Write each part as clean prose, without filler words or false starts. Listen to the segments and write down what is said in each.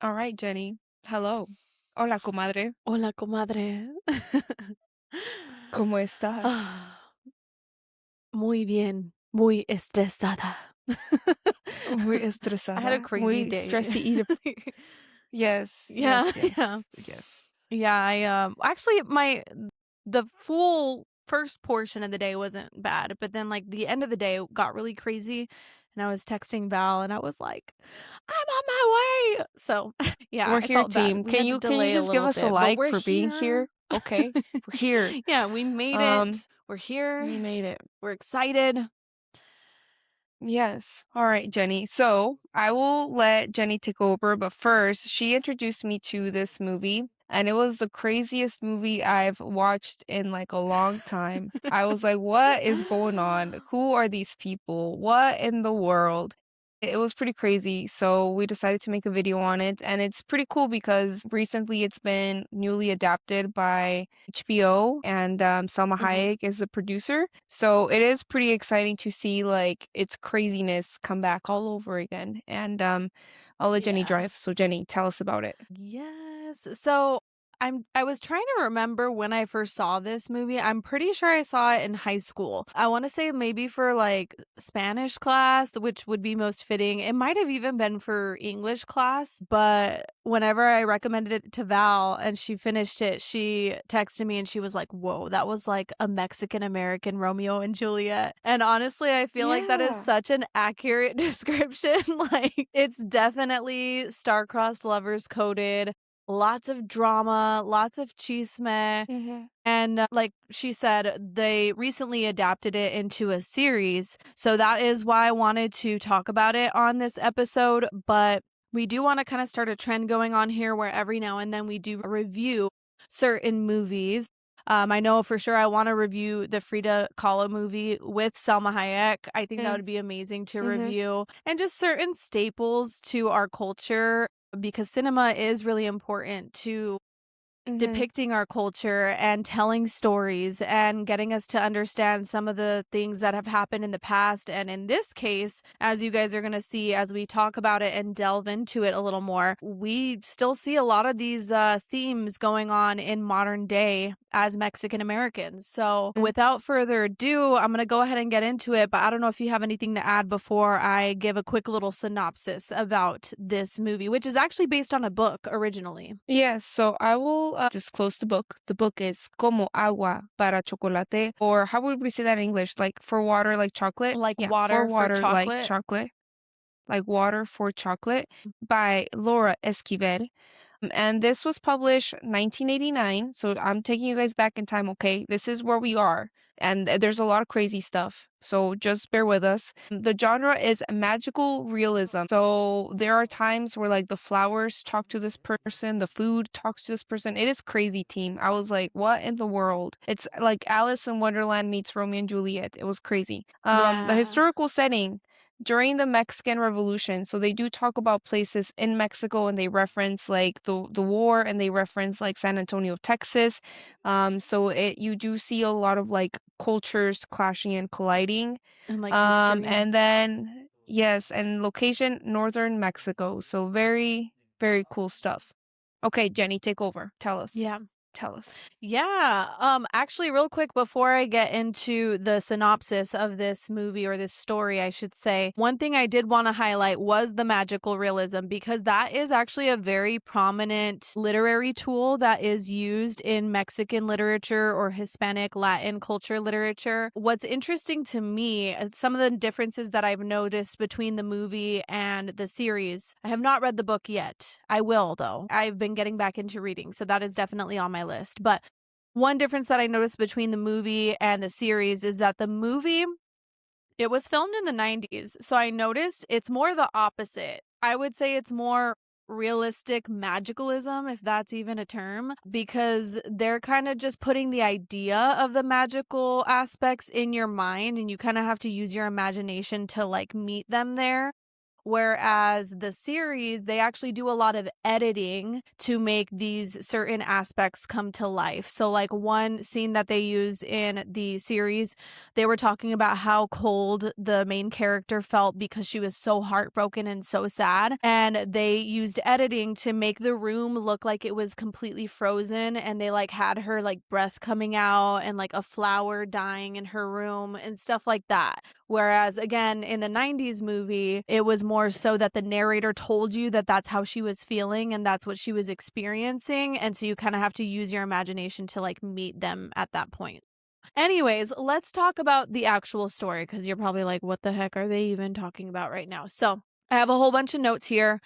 All right, Jenny. Hello. Hola, comadre. Hola, comadre. ¿Cómo estás? Ah, muy bien, muy estresada. Muy I had a estresada. crazy Muy day. stressy. Yes, Yeah, yes, yeah. yes, yes. Yeah, actually the full first portion of the day wasn't bad, but then like the end of the day got really crazy and I was texting Val and I was like, "I'm on my way." So, yeah, We're I here, felt bad. team. We Can had to you can you delay a just give little us a bit, but like we're for being here. here? Okay, we're here. Yeah, we made Um, it. We're here. we made it. We're excited. Yes. All right, Jenny. So I will let Jenny take over, but first, she introduced me to this movie, and it was the craziest movie I've watched in like a long time. I was like, what is going on? Who are these people? What in the world? It was pretty crazy. So we decided to make a video on it, and it's pretty cool because recently it's been newly adapted by HBO, and Salma Mhm. Hayek is the producer. So it is pretty exciting to see like its craziness come back all over again. And I'll let Jenny Yeah. drive. So Jenny, tell us about it. Yes. So I was trying to remember when I first saw this movie. I'm pretty sure I saw it in high school. I want to say maybe for like Spanish class, which would be most fitting. It might have even been for English class, but whenever I recommended it to Val and she finished it, she texted me and she was like, "Whoa, that was like a Mexican American Romeo and Juliet." And honestly, I feel like that is Yeah. such an accurate description. Like it's definitely star-crossed lovers coded. Lots of drama, lots of chisme, Mm-hmm. and, like she said, they recently adapted it into a series, so that is why I wanted to talk about it on this episode, but we do wanna kinda start a trend going on here where every now and then we do review certain movies. I know for sure I wanna review the Frida Kahlo movie with Salma Hayek. I think that would be amazing to Mm-hmm. review, and just certain staples to our culture because cinema is really important to Mm-hmm. depicting our culture and telling stories and getting us to understand some of the things that have happened in the past. And in this case, as you guys are going to see as we talk about it and delve into it a little more, we still see a lot of these themes going on in modern day as Mexican Americans. So without further ado, I'm going to go ahead and get into it. But I don't know if you have anything to add before I give a quick little synopsis about this movie, which is actually based on a book originally. Yes, so I will disclose the book. The book is Como agua para chocolate, or how would we say that in English? Like for water, like chocolate? Like Yeah, for water for water, like chocolate. chocolate, like water for chocolate by Laura Esquivel. And this was published 1989. So I'm taking you guys back in time, okay? This is where we are. And there's a lot of crazy stuff. So just bear with us. The genre is magical realism. So there are times where like the flowers talk to this person, the food talks to this person. It is crazy, team. I was like, what in the world? It's like Alice in Wonderland meets Romeo and Juliet. It was crazy. The Yeah. historical setting during the Mexican Revolution. So they do talk about places in Mexico and they reference like the war and they reference like San Antonio, Texas. So it you do see a lot of like cultures clashing and colliding. And, like, history. And then yes, and location northern Mexico. So very, very cool stuff. Okay, Jenny, take over. Tell us. Yeah. Tell us. Yeah. Actually, real quick before I get into the synopsis of this movie or this story, I should say, one thing I did want to highlight was the magical realism because that is actually a very prominent literary tool that is used in Mexican literature or Hispanic Latin culture literature. What's interesting to me, some of the differences that I've noticed between the movie and the series. I have not read the book yet. I will, though. I've been getting back into reading, so that is definitely on my list. But one difference that I noticed between the movie and the series is that the movie, it was filmed in the 90s. So I noticed it's more the opposite. I would say it's more realistic magicalism, if that's even a term, because they're kind of just putting the idea of the magical aspects in your mind and you kind of have to use your imagination to like meet them there. whereas the series, they actually do a lot of editing to make these certain aspects come to life. So, like one scene that they used in the series, they were talking about how cold the main character felt because she was so heartbroken and so sad. And they used editing to make the room look like it was completely frozen. And they like had her like breath coming out and like a flower dying in her room and stuff like that. Whereas again, in the 90s movie, it was more so that the narrator told you that that's how she was feeling and that's what she was experiencing. And so you kind of have to use your imagination to like meet them at that point. Anyways, let's talk about the actual story because you're probably like, what the heck are they even talking about right now? So I have a whole bunch of notes here.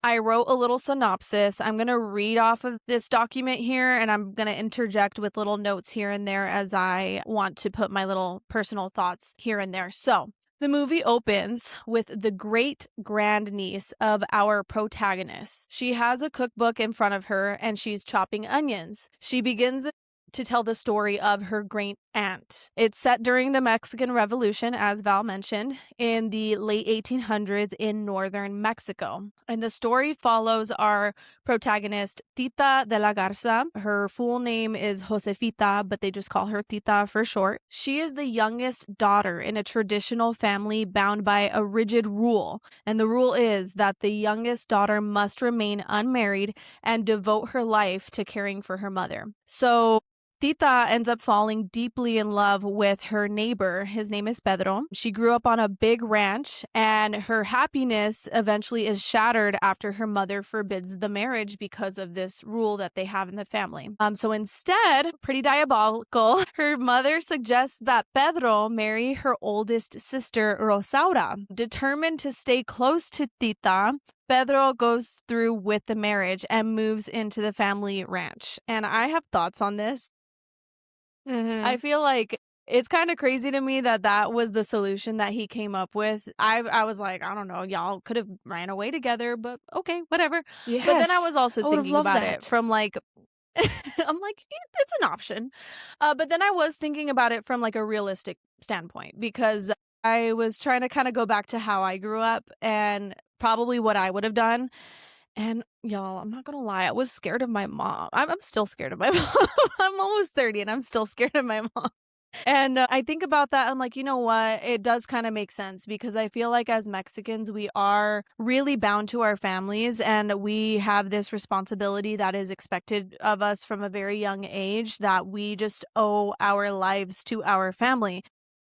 I wrote a little synopsis. I'm going to read off of this document here and I'm going to interject with little notes here and there as I want to put my little personal thoughts here and there. So, the movie opens with the great grandniece of our protagonist. She has a cookbook in front of her and she's chopping onions. She begins to tell the story of her great aunt. It's set during the Mexican Revolution, as Val mentioned, in the late 1800s in northern Mexico. And the story follows our protagonist, Tita de la Garza. Her full name is Josefita, but they just call her Tita for short. She is the youngest daughter in a traditional family bound by a rigid rule. And the rule is that the youngest daughter must remain unmarried and devote her life to caring for her mother. So Tita ends up falling deeply in love with her neighbor. His name is Pedro. She grew up on a big ranch, and her happiness eventually is shattered after her mother forbids the marriage because of this rule that they have in the family. So instead, pretty diabolical, her mother suggests that Pedro marry her oldest sister, Rosaura. Determined to stay close to Tita, Pedro goes through with the marriage and moves into the family ranch. And I have thoughts on this. I Mhm. feel like it's kind of crazy to me that that was the solution that he came up with. I was like, I don't know, y'all could have ran away together, but okay, whatever. But then I Yes. was also I would have thinking loved about it that. from like I'm like, It's an option." But then I was thinking about it from like a realistic standpoint because I was trying to kind of go back to how I grew up and probably what I would have done. And y'all, I'm not gonna lie, I was scared of my mom. I'm still scared of my mom. I'm almost 30 and I'm still scared of my mom. And I think about that. I'm like, you know what? It does kind of make sense because I feel like as Mexicans, we are really bound to our families and we have this responsibility that is expected of us from a very young age that we just owe our lives to our family.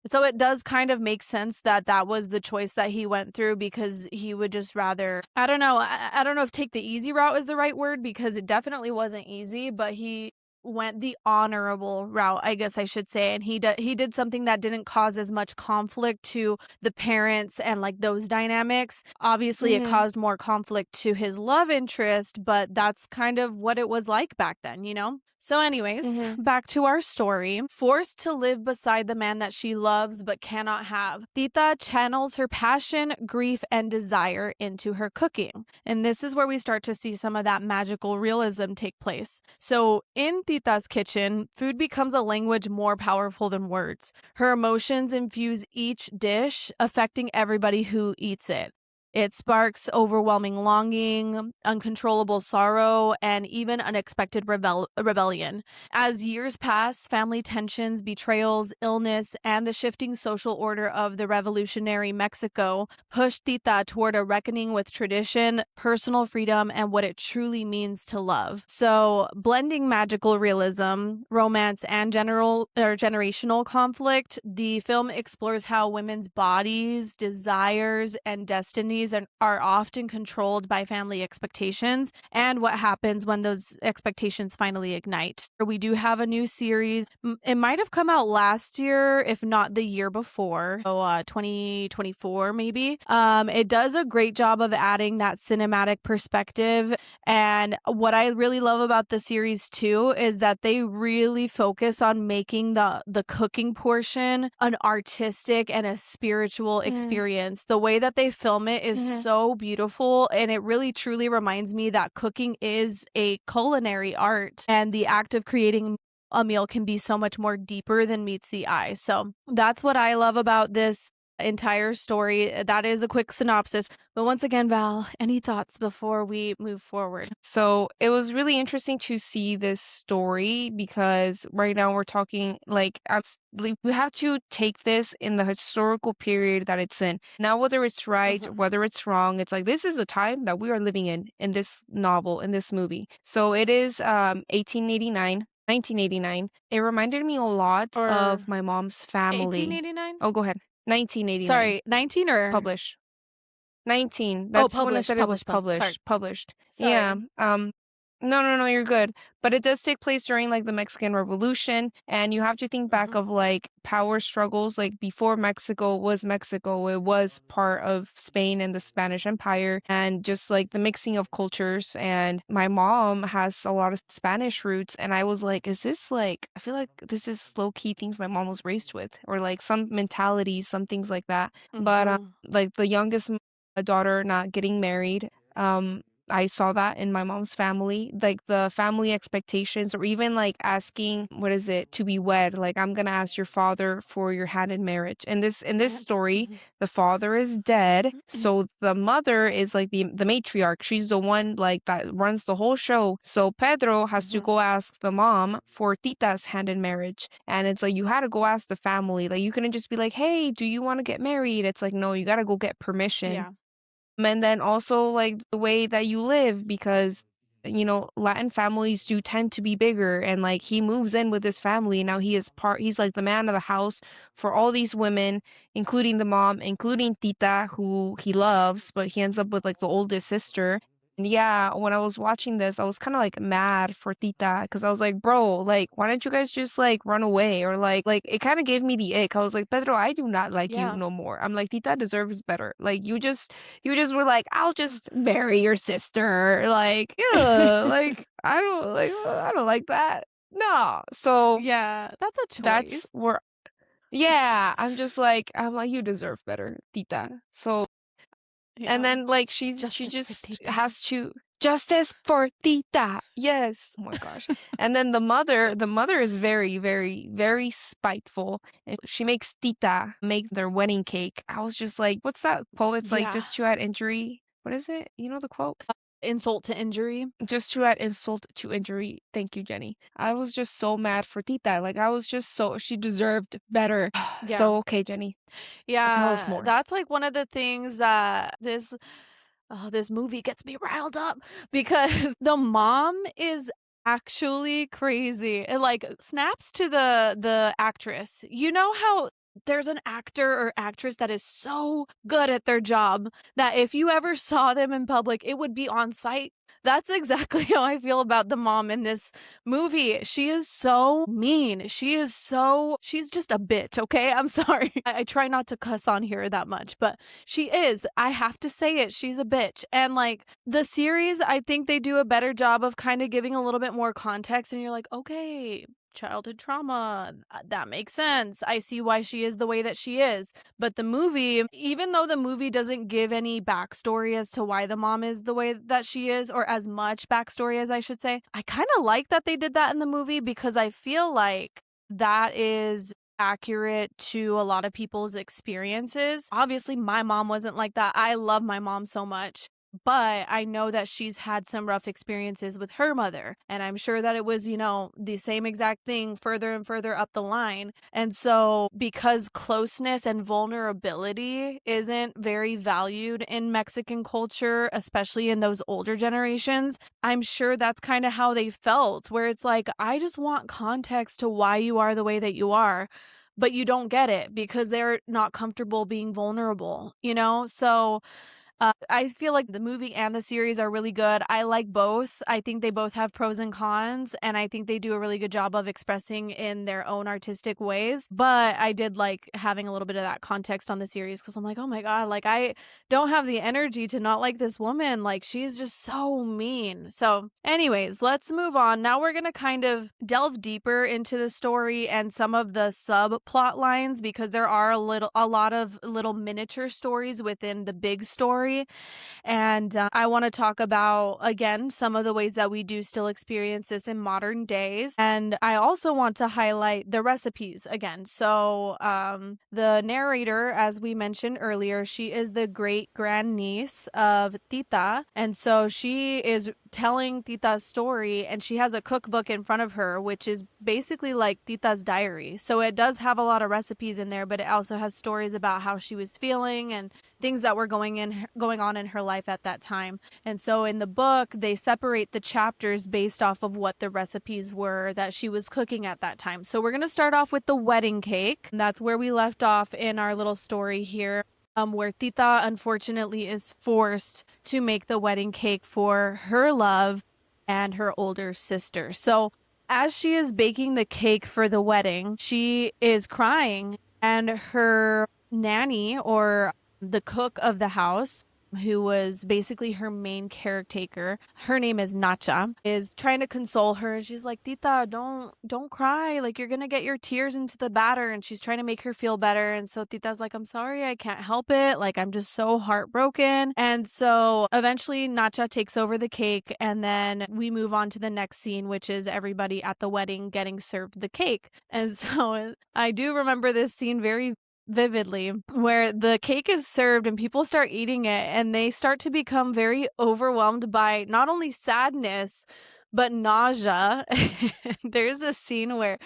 So it does kind of make sense that that was the choice that he went through because he would just rather, I don't know, I don't know if take the easy route is the right word because it definitely wasn't easy, but he went the honorable route, I guess I should say, and he did something that didn't cause as much conflict to the parents and like those dynamics. Obviously, it Mhm. caused more conflict to his love interest, but that's kind of what it was like back then, you know? So, anyways, Mhm. back to our story. Forced to live beside the man that she loves but cannot have, Tita channels her passion, grief, and desire into her cooking. And this is where we start to see some of that magical realism take place. So, in Tita's kitchen, food becomes a language more powerful than words. Her emotions infuse each dish, affecting everybody who eats it. It sparks overwhelming longing, uncontrollable sorrow, and even unexpected rebellion. As years pass, family tensions, betrayals, illness, and the shifting social order of the revolutionary Mexico push Tita toward a reckoning with tradition, personal freedom, and what it truly means to love. So, blending magical realism, romance, and generational conflict, the film explores how women's bodies, desires, and destinies are often controlled by family expectations and what happens when those expectations finally ignite. We do have a new series. It might have come out last year, if not the year before. So 2024 maybe. It does a great job of adding that cinematic perspective. And what I really love about the series too is that they really focus on making the cooking portion an artistic and a spiritual Mhm. experience. The way that they film it is Mhm. so beautiful and it really truly reminds me that cooking is a culinary art and the act of creating a meal can be so much more deeper than meets the eye. So that's what I love about this. entire story. That is a quick synopsis. But once again, Val, any thoughts before we move forward? So it was really interesting to see this story because right now we're talking like we have to take this in the historical period that it's in. Now, whether it's right, Mhm. whether it's wrong, it's like this is a time that we are living in this novel, in this movie. So it is 1889, 1989. It reminded me a lot Or of my mom's family. 1889? Oh, go ahead. 1989. Sorry, 19 or Publish. 19. oh, That's when I published, said it was published, sorry. published. Yeah. Sorry. No, no, no, you're good. But it does take place during like the Mexican Revolution, and you have to think back Mhm. of like power struggles. Like before Mexico was Mexico, it was part of Spain and the Spanish Empire, and just like the mixing of cultures. And my mom has a lot of Spanish roots, and I was like, is this like, I feel like this is low key things my mom was raised with, or like some mentalities, some things like that. But Mhm. like the youngest daughter not getting married. I saw that in my mom's family, like the family expectations, or even like asking, what is it, to be wed? Like, I'm gonna ask your father for your hand in marriage. And this Aunt. story, Mhm. the father is dead, so the mother is like the matriarch. She's the one like that runs the whole show. So Pedro has to Mhm. go ask the mom for Tita's hand in marriage, and it's like you had to go ask the family. Like, you couldn't just be like, hey, do you want to get married? It's like, no, you gotta go get permission. Yeah. And then also like the way that you live because Latin families do tend to be bigger, and like he moves in with his family. Now he's like the man of the house for all these women, including the mom, including Tita, who he loves, but he ends up with like the oldest sister. And yeah, when I was watching this, I was kind of like mad for Tita because I was like, bro, like, why don't you guys just like run away? Or like it kind of gave me the ick. I was like, Pedro, I do not like you Yeah. no more. I'm like, Tita deserves better. Like, you just were like, I'll just marry your sister. Like, ugh, like I don't like that. No. So Yeah, that's a that's choice. where I'm like, you deserve better, Tita. So and Yeah. then like she Justice for just Tita. has to justice for Tita. Yes. Oh my gosh. And then the mother is very, very, very spiteful. And she makes Tita make their wedding cake. I was just like, what's that quote? It's like Yeah. just to add injury. What is it? You know the quote? Insult to injury. Just to add insult to injury. Thank you, Jenny. I was just so mad for Tita. Like I was just so she deserved better. Yeah. So okay, Jenny, tell us Yeah, more. that's like one of the things that this movie gets me riled up because the mom is actually crazy. It like snaps to the actress. You know how there's an actor or actress that is so good at their job that if you ever saw them in public, it would be on site. That's exactly how I feel about the mom in this movie. She is so mean. She's just a bitch, okay? I'm sorry. I try not to cuss on here that much, but she is. I have to say it. She's a bitch. And like the series, I think they do a better job of kind of giving a little bit more context. And you're like, okay, childhood trauma. That makes sense. I see why she is the way that she is. But the movie, even though the movie doesn't give any backstory as to why the mom is the way that she is, or as much backstory as I should say, I kind of like that they did that in the movie because I feel like that is accurate to a lot of people's experiences. Obviously, my mom wasn't like that. I love my mom so much. But I know that she's had some rough experiences with her mother. And I'm sure that it was, the same exact thing further and further up the line. And so, because closeness and vulnerability isn't very valued in Mexican culture, especially in those older generations, I'm sure that's kind of how they felt, where it's like, I just want context to why you are the way that you are. But you don't get it because they're not comfortable being vulnerable, you know? So I feel like the movie and the series are really good. I like both. I think they both have pros and cons, and I think they do a really good job of expressing in their own artistic ways. But I did like having a little bit of that context on the series because I'm like, oh my God, like I don't have the energy to not like this woman. Like she's just so mean. So, anyways, let's move on. Now we're going to kind of delve deeper into the story and some of the subplot lines because there are a lot of little miniature stories within the big story story. And I want to talk about, again, some of the ways that we do still experience this in modern days. And I also want to highlight the recipes again. So, the narrator, as we mentioned earlier, she is the great grandniece of Tita. And so she is telling Tita's story, and she has a cookbook in front of her, which is basically like Tita's diary. So it does have a lot of recipes in there, but it also has stories about how she was feeling and things that were going on in her life at that time. And so in the book, they separate the chapters based off of what the recipes were that she was cooking at that time. So we're going to start off with the wedding cake. That's where we left off in our little story here. Where Tita unfortunately is forced to make the wedding cake for her love and her older sister. So, as she is baking the cake for the wedding, she is crying, and her nanny, or the cook of the house, who was basically her main caretaker, her name is Nacha, is trying to console her. And she's like, Tita, don't cry, like you're gonna get your tears into the batter. And she's trying to make her feel better. And so Tita's like, I'm sorry, I can't help it, like I'm just so heartbroken. And so eventually Nacha takes over the cake, and then we move on to the next scene, which is everybody at the wedding getting served the cake. And so I do remember this scene very vividly, where the cake is served and people start eating it, and they start to become very overwhelmed by not only sadness but nausea. There's a scene where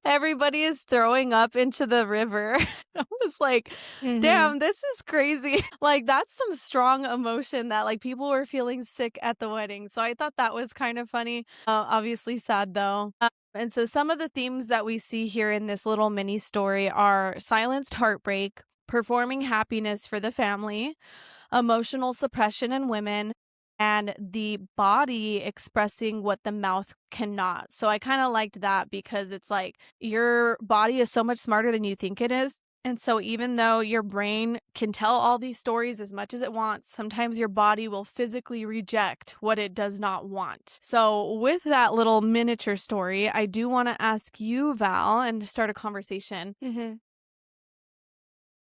everybody is throwing up into the river. I was like, Mhm. damn, this is crazy. Like, that's some strong emotion that like people were feeling sick at the wedding. So I thought that was kind of funny. Obviously sad though. And so some of the themes that we see here in this little mini story are silenced heartbreak, performing happiness for the family, emotional suppression in women, and the body expressing what the mouth cannot. So I kind of liked that, because it's like your body is so much smarter than you think it is. And so even though your brain can tell all these stories as much as it wants, sometimes your body will physically reject what it does not want. So with that little miniature story, I do want to ask you, Val, and start a conversation. Mhm.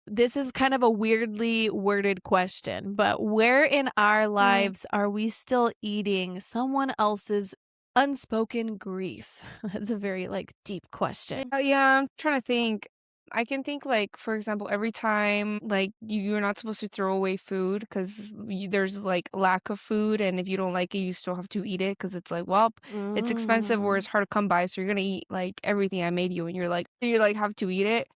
This is kind of a weirdly worded question, but where in our Mm. lives are we still eating someone else's unspoken grief? That's a very like deep question. Yeah, I'm trying to think. I can think like, for example, every time like you're not supposed to throw away food because there's like lack of food, and if you don't like it, you still have to eat it because it's like, well, it's expensive or Mm. it's hard to come by, so you're gonna eat like everything I made you, and you're like have to eat it.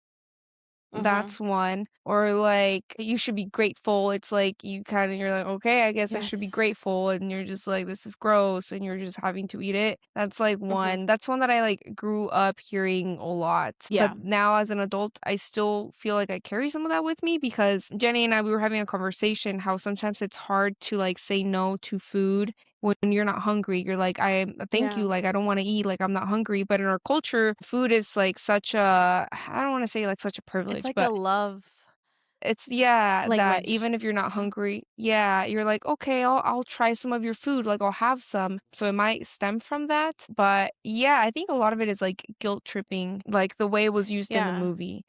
Mhm. That's one. Or like you should be grateful. It's like you're like, okay, I guess I should be Yes. grateful. And you're just like, this is gross. And you're just having to eat it. That's like Mhm. one. That's one that I like grew up hearing a lot. But Yeah. now as an adult, I still feel like I carry some of that with me because Jenny and I, we were having a conversation how sometimes it's hard to like say no to food when you're not hungry. You're like, I thank Yeah. you, like I don't want to eat, like I'm not hungry. But in our culture, food is like such a I don't want to say like such a It's privilege, like a but love it's yeah, that language. even if you're not Yeah. hungry, yeah, you're like, okay, I'll try some of your food, like I'll have some. So it might stem from that. But yeah, I think a lot of it is like guilt tripping, like the way it was used in the Yeah. movie.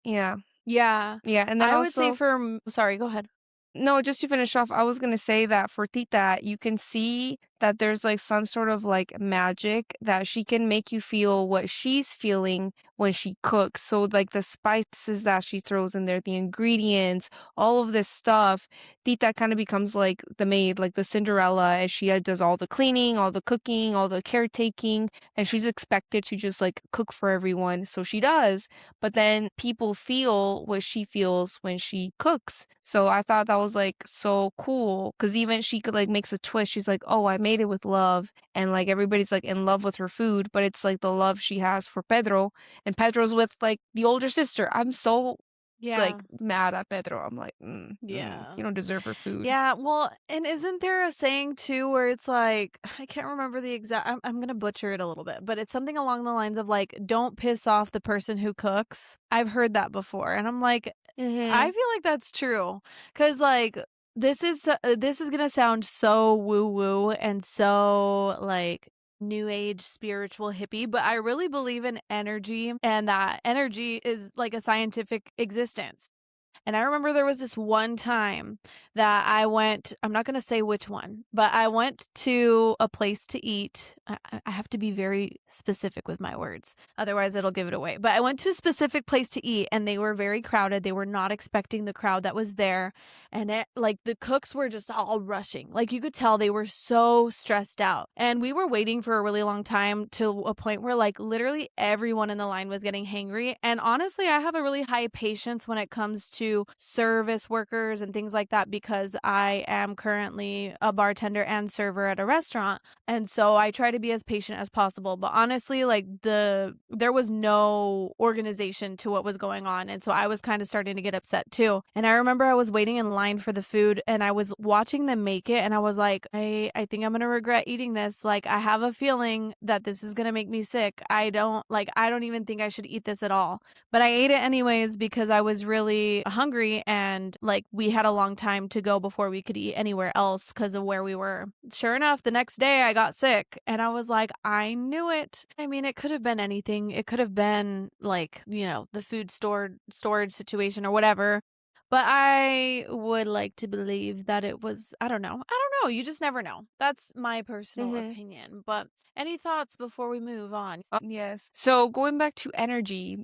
Yeah. Yeah. Yeah. And then I would say also sorry, go ahead. no, just to finish off, I was gonna say that for Tita, you can see that there's like some sort of like magic that she can make you feel what she's feeling when she cooks. So like the spices that she throws in there, the ingredients, all of this stuff, Tita kind of becomes like the maid, like the Cinderella, and she does all the cleaning, all the cooking, all the caretaking, and she's expected to just like cook for everyone. So she does, but then people feel what she feels when she cooks. So I thought that was like so cool because even she could like makes a twist. She's like, "Oh, I made it with love," and like everybody's like in love with her food, but it's like the love she has for Pedro, and Pedro's with like the older sister. I'm so like Yeah. mad at Pedro. I'm like, Yeah. you don't deserve her food." Yeah, well, and isn't there a saying too where it's like, I can't remember the exact, I'm gonna butcher it a little bit, but it's something along the lines of like, don't piss off the person who cooks. I've heard that before, and I'm like, I Mhm. feel like that's true, because like this is gonna sound so woo woo and so like new age spiritual hippie, but I really believe in energy, and that energy is like a scientific existence. And I remember there was this one time that I went, I'm not gonna say which one, but I went to a place to eat. I have to be very specific with my words, otherwise it'll give it away. But I went to a specific place to eat, and they were very crowded. They were not expecting the crowd that was there, and like the cooks were just all rushing. Like you could tell they were so stressed out. And we were waiting for a really long time to a point where like literally everyone in the line was getting hangry. And honestly, I have a really high patience when it comes to service workers and things like that because I am currently a bartender and server at a restaurant. And so I try to be as patient as possible. But honestly, like there was no organization to what was going on. And so I was kind of starting to get upset too. And I remember I was waiting in line for the food and I was watching them make it and I was like, I think I'm gonna regret eating this. Like I have a feeling that this is gonna make me sick. I don't even think I should eat this at all. But I ate it anyways because I was really hungry and like we had a long time to go before we could eat anywhere else because of where we were. Sure enough, the next day I got sick and I was like, I knew it. I mean, it could have been anything. It could have been like, the food storage situation or whatever. But I would like to believe that it was, I don't know. I don't know. You just never know. That's my personal Mhm. opinion. But any thoughts before we move on? Yes. So going back to energy,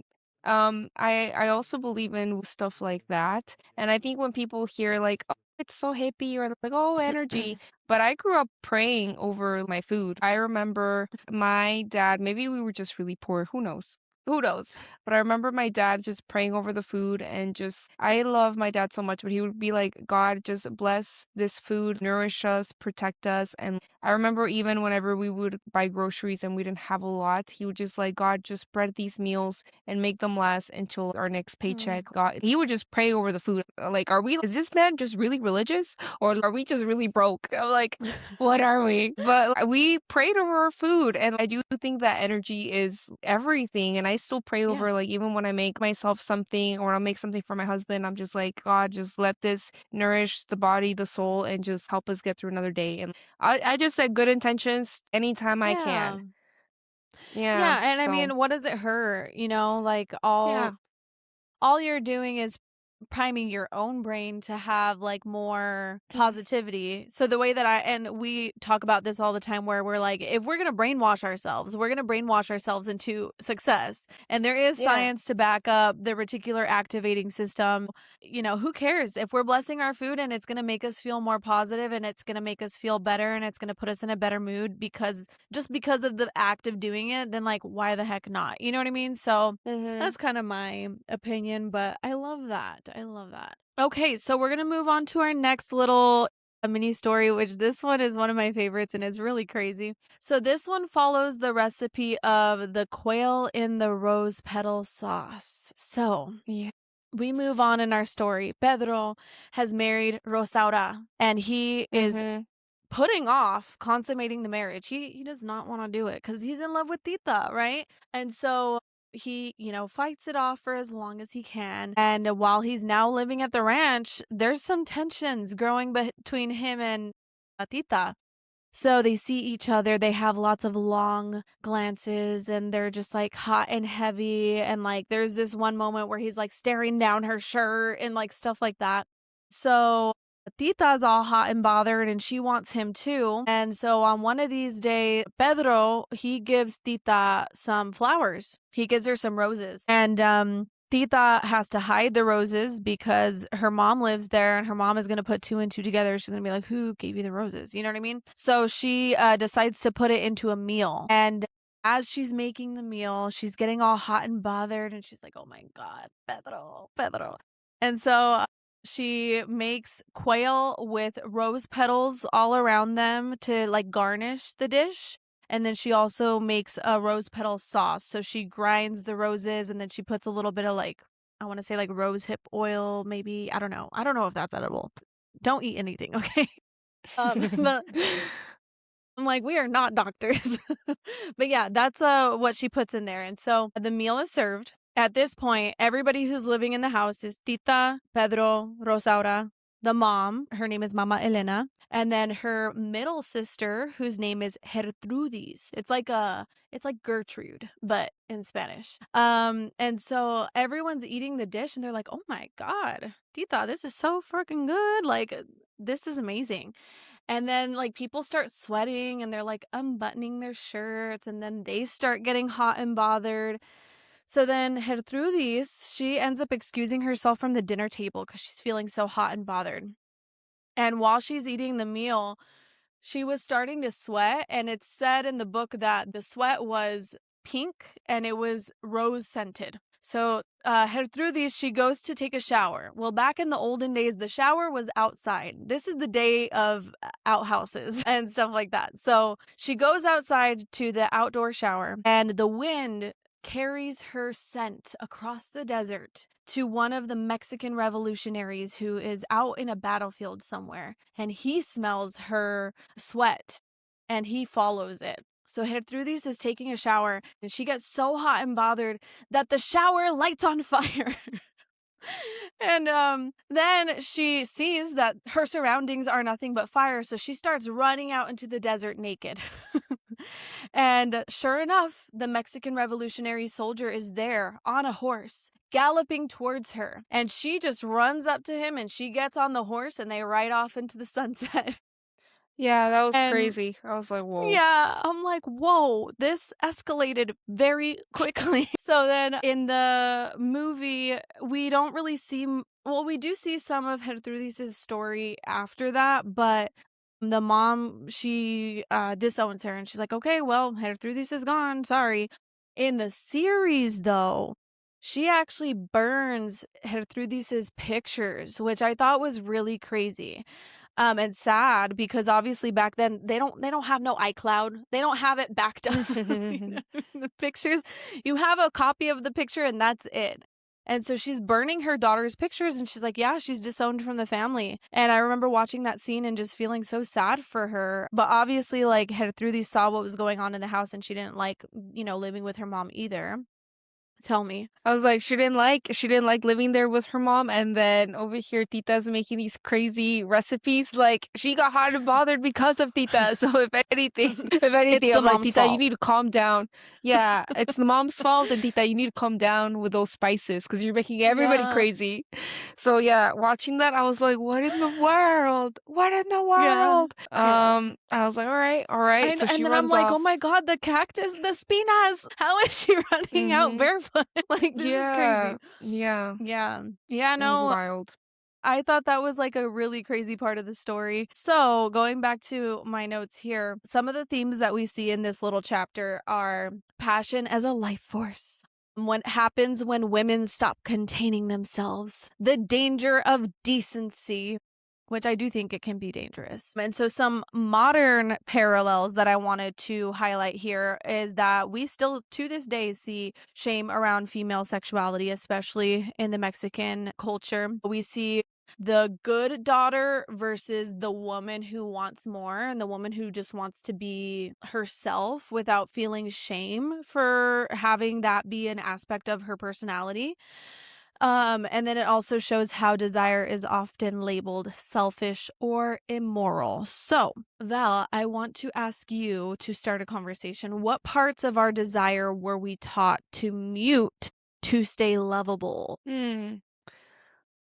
I also believe in stuff like that. And I think when people hear like, oh, it's so hippie or like, oh, energy. But I grew up praying over my food. I remember my dad, maybe we were just really poor, who knows? Who knows? But I remember my dad just praying over the food and just, I love my dad so much, but he would be like, God, just bless this food, nourish us, protect us. And I remember even whenever we would buy groceries and we didn't have a lot, he would just like, God, just spread these meals and make them last until our next Mm. paycheck. God, he would just pray over the food. Like, is this man just really religious or are we just really broke? I'm like, what are we? But we prayed over our food, and I do think that energy is everything. And I still pray Yeah. over, like, even when I make myself something or I'll make something for my husband, I'm just like, God, just let this nourish the body, the soul, and just help us get through another day. And I just set good intentions anytime I can. Yeah. Yeah. Yeah, and I So, mean, what does it hurt? Like yeah. all you're doing is priming your own brain to have like more positivity. So the way that and we talk about this all the time where we're like, if we're going to brainwash ourselves, we're going to brainwash ourselves into success. And there is Yeah. science to back up the reticular activating system. Who cares if we're blessing our food and it's going to make us feel more positive and it's going to make us feel better and it's going to put us in a better mood because of the act of doing it, then like why the heck not? You know what I mean? So Mhm. that's kind of my opinion, but I love that. I love that. Okay, so we're going to move on to our next little mini story, which this one is one of my favorites and it's really crazy. So this one follows the recipe of the quail in the rose petal sauce. So Yes. we move on in our story. Pedro has married Rosaura and he is Mhm. putting off consummating the marriage. He does not want to do it because he's in love with Tita, right? And so he, fights it off for as long as he can. And while he's now living at the ranch, there's some tensions growing between him and Tita. So they see each other, they have lots of long glances and they're just like hot and heavy. And like there's this one moment where he's like staring down her shirt and like stuff like that. So Tita's all hot and bothered and she wants him too. And so on one of these days, Pedro, he gives Tita some flowers. He gives her some roses. And Tita has to hide the roses because her mom lives there and her mom is going to put two and two together. She's going to be like, who gave you the roses? You know what I mean? So she decides to put it into a meal. And as she's making the meal, she's getting all hot and bothered. And she's like, oh my God, Pedro, Pedro. And so she makes quail with rose petals all around them to like garnish the dish. And then she also makes a rose petal sauce. So she grinds the roses and then she puts a little bit of like, I want to say like rose hip oil, maybe. I don't know. I don't know if that's edible. Don't eat anything, okay? But I'm like, we are not doctors. But yeah, that's what she puts in there. And so the meal is served. At this point, everybody who's living in the house is Tita, Pedro, Rosaura. the mom, her name is Mama Elena, and then her middle sister, whose name is Gertrudis. It's like Gertrude, but in Spanish. And so everyone's eating the dish and they're like, "Oh my God, Tita, this is so freaking good. Like, this is amazing." And then like people start sweating and they're like unbuttoning their shirts and then they start getting hot and bothered. So then Gertrudis, she ends up excusing herself from the dinner table because she's feeling so hot and bothered. And while she's eating the meal, she was starting to sweat, and it's said in the book that the sweat was pink and it was rose scented. So, Gertrudis, she goes to take a shower. Well, back in the olden days, the shower was outside. This is the day of outhouses and stuff like that. So, she goes outside to the outdoor shower, and the wind carries her scent across the desert to one of the Mexican revolutionaries who is out in a battlefield somewhere, and he smells her sweat and he follows it. So Gertrudis is taking a shower and she gets so hot and bothered that the shower lights on fire. And then she sees that her surroundings are nothing but fire, so she starts running out into the desert naked. And sure enough, the Mexican revolutionary soldier is there on a horse, galloping towards her. And she just runs up to him and she gets on the horse and they ride off into the sunset. Yeah, that was And crazy. I was like, "Whoa." yeah, I'm like, whoa, this escalated very quickly. So then in the movie, we don't really see, well, we do see some of Gertrudis' story after that, but the mom, she disowns her and she's like, okay, well, Gertrudis is gone. Sorry. In the series, though, she actually burns Gertrudis' pictures, which I thought was really crazy. And sad because obviously back then they don't have no iCloud. They don't have it backed up. The pictures, you have a copy of the picture and that's it. And so she's burning her daughter's pictures and she's like, yeah, she's disowned from the family. And I remember watching that scene and just feeling so sad for her. But obviously, like, Gertrudis saw what was going on in the house and she didn't like, living with her mom either. Tell me. I was like, she didn't like living there with her mom, and then over here Tita's making these crazy recipes. Like she got hot and bothered because of Tita. So if It's anything, the I'm like, mom's Tita, you fault. need to calm down. Yeah, it's the mom's fault, and Tita, you need to calm down with those spices because you're making everybody Yeah. crazy. So yeah, watching that, I was like, what in the world? What in the Yeah. world? Yeah. I was like, all right. So And she then I'm runs like, "Oh off. my god, the cactus, the spinas! How is she running out Mm-hmm. barefoot? Like, this is Yeah, crazy." yeah, Yeah. Yeah, it was no, wild. I thought that was, like, a really crazy part of the story. So, going back to my notes here, some of the themes that we see in this little chapter are passion as a life force. What happens when women stop containing themselves, the danger of decency, which I do think it can be dangerous. And so some modern parallels that I wanted to highlight here is that we still to this day see shame around female sexuality, especially in the Mexican culture. We see the good daughter versus the woman who wants more and the woman who just wants to be herself without feeling shame for having that be an aspect of her personality. And then it also shows how desire is often labeled selfish or immoral. So, Val, I want to ask you to start a conversation. What parts of our desire were we taught to mute to stay lovable? Hmm.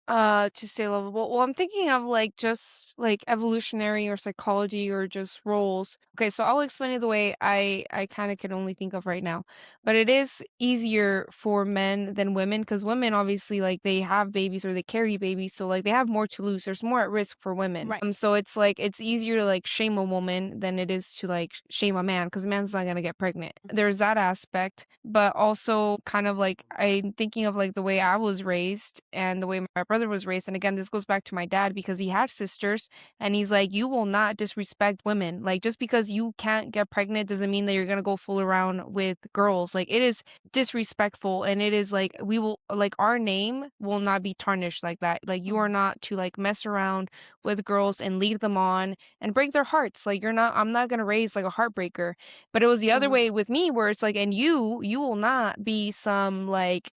To stay lovable. Well, I'm thinking of like just like evolutionary or psychology or just roles. Okay, so I'll explain it the way I kind of can only think of right now. But it is easier for men than women because women obviously like they have babies or they carry babies, so like they have more to lose. There's more at risk for women. Right. So it's like it's easier to like shame a woman than it is to like shame a man because a man's not gonna get pregnant. There's that aspect, but also kind of like I'm thinking of like the way I was raised and the way my brother was raised. And again, this goes back to my dad because he had sisters and he's like, you will not disrespect women. Like just because you can't get pregnant doesn't mean that you're gonna go fool around with girls. Like it is disrespectful and it is like we will like our name will not be tarnished like that. Like you are Mhm. not to like mess around with girls and lead them on and break their hearts. Like I'm not gonna raise like a heartbreaker. But it was the other Mhm. way with me where it's like, and you will not be some like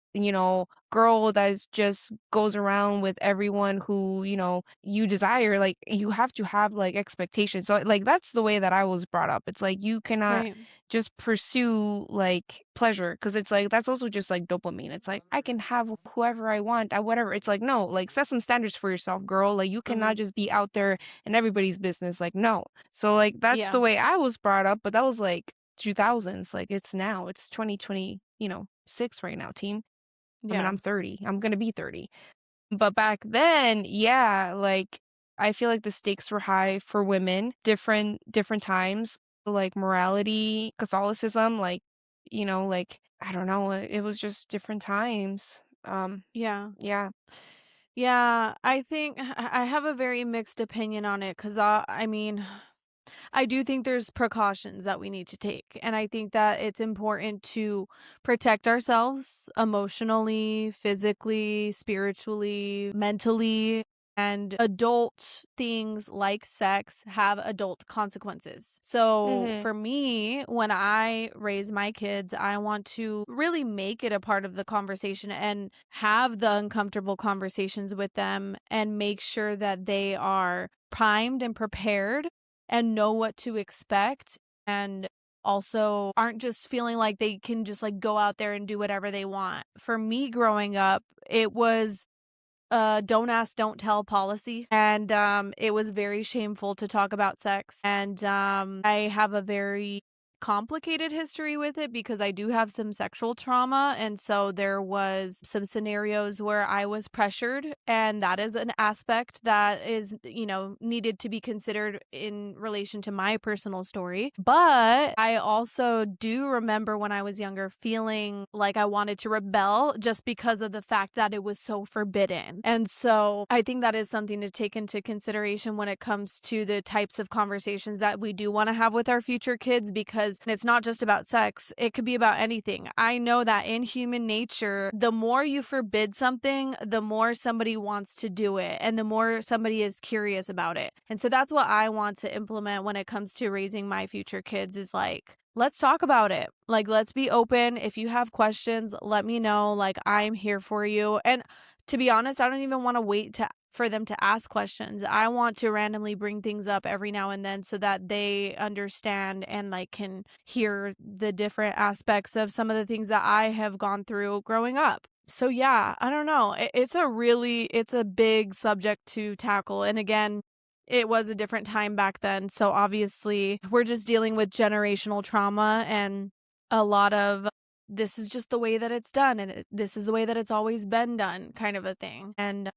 girl that just goes around with everyone who, you desire. Like, you have to have like expectations. So like that's the way that I was brought up. It's like you cannot Right. just pursue like pleasure, because it's like that's also just like dopamine. It's like I can have whoever I want, whatever. It's like, no, like set some standards for yourself, girl. Like you cannot Mhm. just be out there in everybody's business. Like, no. So like that's Yeah. the way I was brought up, but that was like 2000s. Like it's 2020, 6 right now, team. I mean, Yeah. I'm 30. I'm gonna be 30. But back then, yeah, like I feel like the stakes were high for women, different times, like morality, Catholicism, like, like I don't know, it was just different times. Yeah. Yeah. Yeah, I think I have a very mixed opinion on it because I mean, I do think there's precautions that we need to take. And I think that it's important to protect ourselves emotionally, physically, spiritually, mentally. And adult things like sex have adult consequences. So Mhm. for me, when I raise my kids, I want to really make it a part of the conversation and have the uncomfortable conversations with them and make sure that they are primed and prepared and know what to expect and also aren't just feeling like they can just like go out there and do whatever they want. For me growing up, it was don't ask, don't tell policy. And it was very shameful to talk about sex. And I have a very complicated history with it because I do have some sexual trauma. And so there was some scenarios where I was pressured. And that is an aspect that is, needed to be considered in relation to my personal story. But I also do remember when I was younger feeling like I wanted to rebel just because of the fact that it was so forbidden. And so I think that is something to take into consideration when it comes to the types of conversations that we do want to have with our future kids, because it's not just about sex, it could be about anything. I know that in human nature, the more you forbid something, the more somebody wants to do it and the more somebody is curious about it. And so that's what I want to implement when it comes to raising my future kids is like, let's talk about it. Like, let's be open. If you have questions, let me know. Like, I'm here for you. And to be honest, I don't even want to wait for them to ask questions. I want to randomly bring things up every now and then so that they understand and like can hear the different aspects of some of the things that I have gone through growing up. So yeah, I don't know. It's a big subject to tackle. And again, it was a different time back then. So obviously, we're just dealing with generational trauma and a lot of this is just the way that it's done and this is the way that it's always been done kind of a thing. And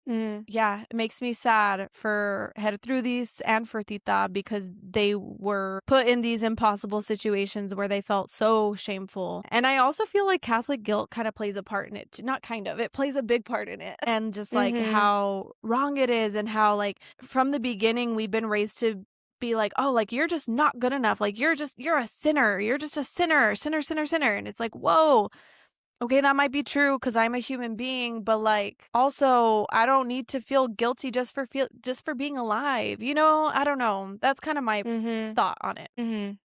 Mhm. yeah, it makes me sad for Gertrudis and for Tita because they were put in these impossible situations where they felt so shameful. And I also feel like Catholic guilt kind of plays a part in it. Not kind of, it plays a big part in it. And just like Mhm. how wrong it is and how like from the beginning we've been raised to be like, oh, like you're just not good enough. Like you're a sinner. You're just a sinner, sinner, sinner, sinner. And it's like, whoa, okay, that might be true because I'm a human being, but like also I don't need to feel guilty just for being alive. I don't know. That's kind of my Mhm. thought on it. Mhm.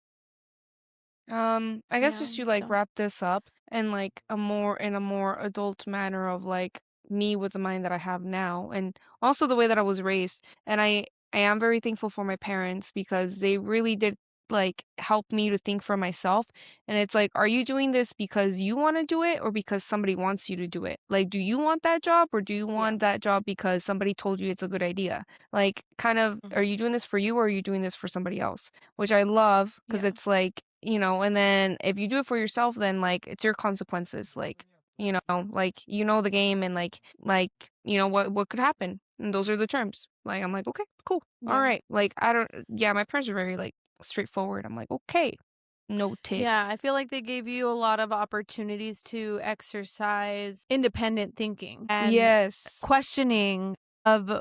I guess Yeah. just to like So wrap this up and like in a more adult manner of like me with the mind that I have now, and also the way that I was raised. And I am very thankful for my parents because they really did like help me to think for myself. And it's like, are you doing this because you want to do it or because somebody wants you to do it? Like, do you want that job or do you yeah. want that job because somebody told you it's a good idea? Like, kind of, are Hmm. you doing this for you or are you doing this for somebody else? Which I love because Yeah. it's like, and then if you do it for yourself, then like it's your consequences. Like, like the game and like, what could happen. And those are the terms. Like I'm like, okay, cool. All Yeah. right. Like I don't yeah, my parents are very like straightforward. I'm like, okay, noted. Yeah, I feel like they gave you a lot of opportunities to exercise independent thinking and Yes. questioning of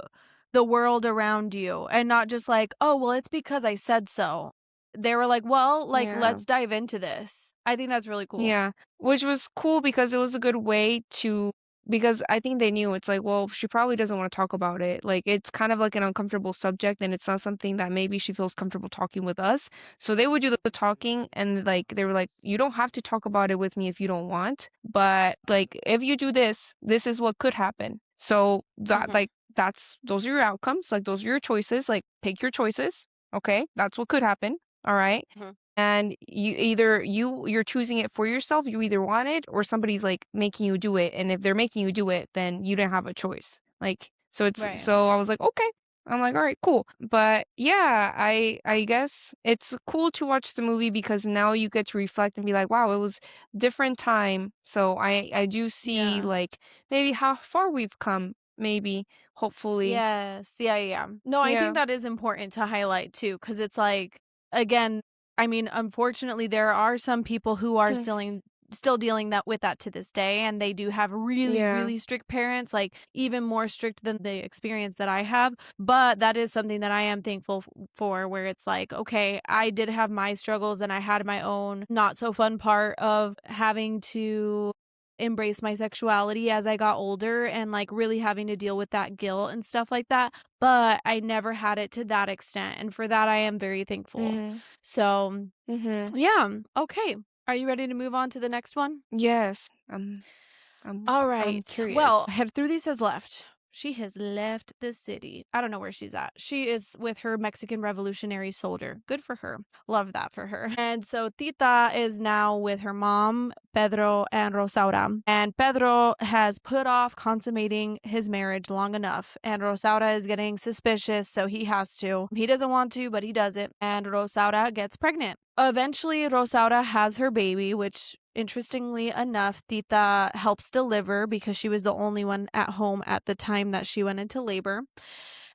the world around you and not just like, "Oh, well, it's because I said so." They were like, "Well, like Yeah. let's dive into this." I think that's really cool. Yeah. Which was cool because it was a good way to because I think they knew it's like, well, she probably doesn't want to talk about it. Like it's kind of like an uncomfortable subject and it's not something that maybe she feels comfortable talking with us. So they would do the talking and like they were like, you don't have to talk about it with me if you don't want, but like if you do this, this is what could happen. So that Mhm. like that's those are your outcomes, like those are your choices, like pick your choices. Okay? That's what could happen. All right? Mhm. And you're choosing it for yourself, you either want it or somebody's like making you do it, and if they're making you do it then you didn't have a choice, like Right. so I was like okay, I'm like all right cool, but yeah, I guess it's cool to watch the movie because now you get to reflect and be like wow, it was different time, so I do see Yeah. like maybe how far we've come, maybe, hopefully. Yes. Yeah, yeah, yeah. No, I think Yeah. that is important to highlight too, because it's like, again, I mean, unfortunately, there are some people who are still dealing that with that to this day, and they do have really, Yeah. really strict parents, like even more strict than the experience that I have. But that is something that I am thankful for, where it's like, okay, I did have my struggles and I had my own not so fun part of having to embrace my sexuality as I got older and like really having to deal with that guilt and stuff like that, but I never had it to that extent, and for that I am very thankful. Mhm. So, Mhm. yeah, okay. Are you ready to move on to the next one? Yes. All I'm right. Well, curious. Gertrudis has left. She has left the city. I don't know where she's at. She is with her Mexican Revolutionary soldier. Good for her. Love that for her. And so Tita is now with her mom, Pedro, and Rosaura. And Pedro has put off consummating his marriage long enough. And Rosaura is getting suspicious, so he has to. He doesn't want to, but he does it. And Rosaura gets pregnant. Eventually, Rosaura has her baby, which interestingly enough, Tita helps deliver because she was the only one at home at the time that she went into labor.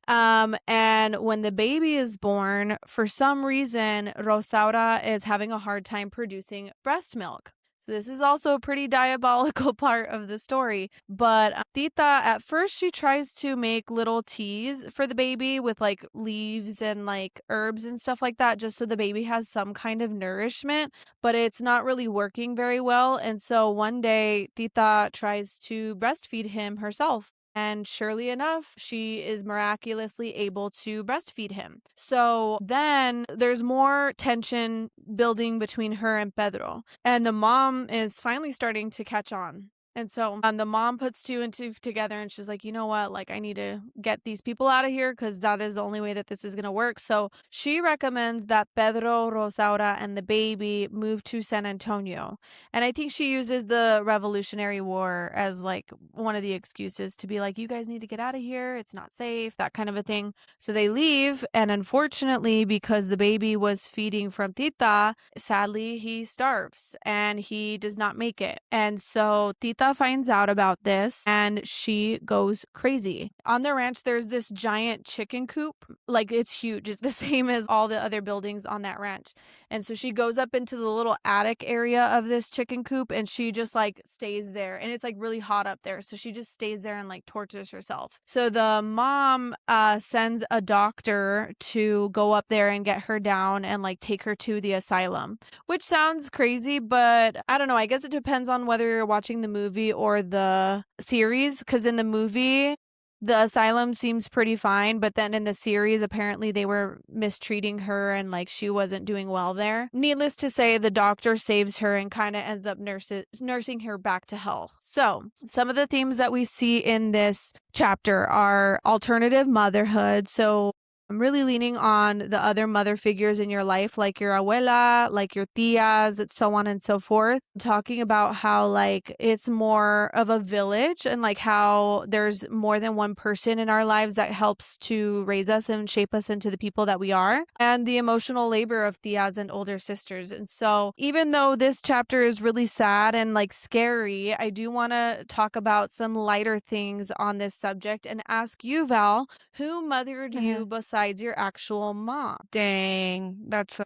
And when the baby is born, for some reason, Rosaura is having a hard time producing breast milk. So this is also a pretty diabolical part of the story. But Tita, at first, she tries to make little teas for the baby with like leaves and like herbs and stuff like that, just so the baby has some kind of nourishment, but it's not really working very well. And so one day, Tita tries to breastfeed him herself. And surely enough, she is miraculously able to breastfeed him. So then there's more tension building between her and Pedro. And the mom is finally starting to catch on. And so the mom puts two and two together and she's like, you know what? Like, I need to get these people out of here because that is the only way that this is going to work. So she recommends that Pedro, Rosaura, and the baby move to San Antonio. And I think she uses the Revolutionary War as like one of the excuses to be like, you guys need to get out of here. It's not safe, that kind of a thing. So they leave. And unfortunately, because the baby was feeding from Tita, sadly, he starves and he does not make it. And so Tita finds out about this and she goes crazy. On the ranch, there's this giant chicken coop. Like, it's huge. It's the same as all the other buildings on that ranch. And so she goes up into the little attic area of this chicken coop and she just like stays there. And it's like really hot up there. So she just stays there and like tortures herself. So the mom sends a doctor to go up there and get her down and like take her to the asylum, which sounds crazy, but I don't know. I guess it depends on whether you're watching the movie or the series. Because in the movie, the asylum seems pretty fine, but then in the series, apparently they were mistreating her and like she wasn't doing well there. Needless to say, the doctor saves her and kind of ends up nursing her back to health. So, some of the themes that we see in this chapter are alternative motherhood. So, I'm really leaning on the other mother figures in your life, like your abuela, like your tias, so on and so forth. Talking about how, like, it's more of a village and, like, how there's more than one person in our lives that helps to raise us and shape us into the people that we are, and the emotional labor of tias and older sisters. And so, even though this chapter is really sad and, like, scary, I do want to talk about some lighter things on this subject and ask you, Val, who mothered you Mhm. besides your actual mom? Dang, that's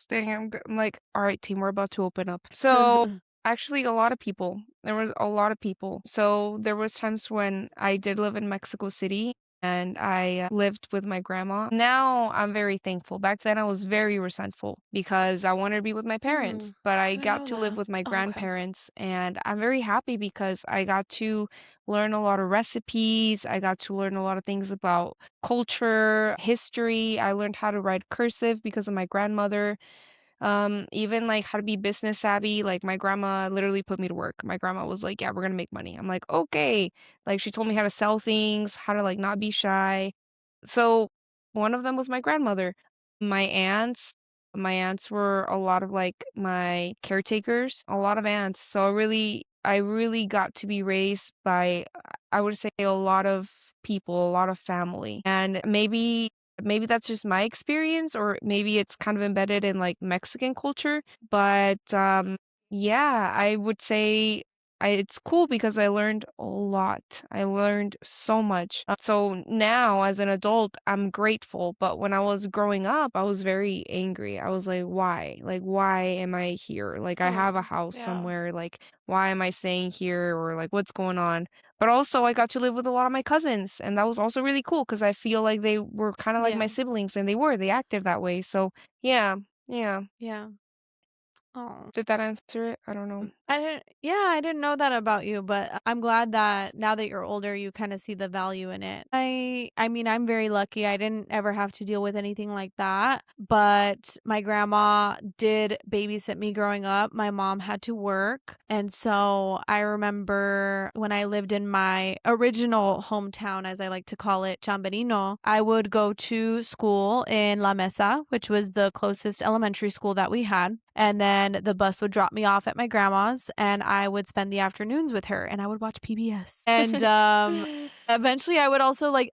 dang. I'm like, all right, team, we're about to open up. So actually, a lot of people. There was a lot of people. So there was times when I did live in Mexico City. and I lived with my grandma. Now I'm very thankful. Back then I was very resentful because I wanted to be with my parents, but I I didn't got know to live that. with my Oh, okay. grandparents and I'm very happy because I got to learn a lot of recipes. I got to learn a lot of things about culture, history. I learned how to write cursive because of my grandmother. Even like how to be business savvy. Like my grandma literally put me to work. My grandma was like, "Yeah, we're gonna make money." I'm like, "Okay." Like she told me how to sell things, how to like not be shy. So one of them was my grandmother. My aunts, my aunts were a lot of like my caretakers, a lot of aunts. So I really got to be raised by, I would say, a lot of people, a lot of family. And maybe that's just my experience, or maybe it's kind of embedded in like Mexican culture. But yeah, I would say it's cool because I learned a lot. I learned so much. So now as an adult, I'm grateful. But when I was growing up, I was very angry. I was like, why? Like, why am I here? Like, I have a house Yeah. somewhere. Like, why am I staying here? Or like, what's going on? But also, I got to live with a lot of my cousins, and that was also really cool because I feel like they were kind of like my Yeah. siblings, and they acted that way. So, yeah, yeah. Yeah. Oh. Did that answer it? I don't know. I didn't know that about you, but I'm glad that now that you're older, you kind of see the value in it. I mean, I'm very lucky. I didn't ever have to deal with anything like that, but my grandma did babysit me growing up. My mom had to work, and so I remember when I lived in my original hometown, as I like to call it, Chamberino, I would go to school in La Mesa, which was the closest elementary school that we had. And then the bus would drop me off at my grandma's, and I would spend the afternoons with her, and I would watch PBS. And, eventually I would also, like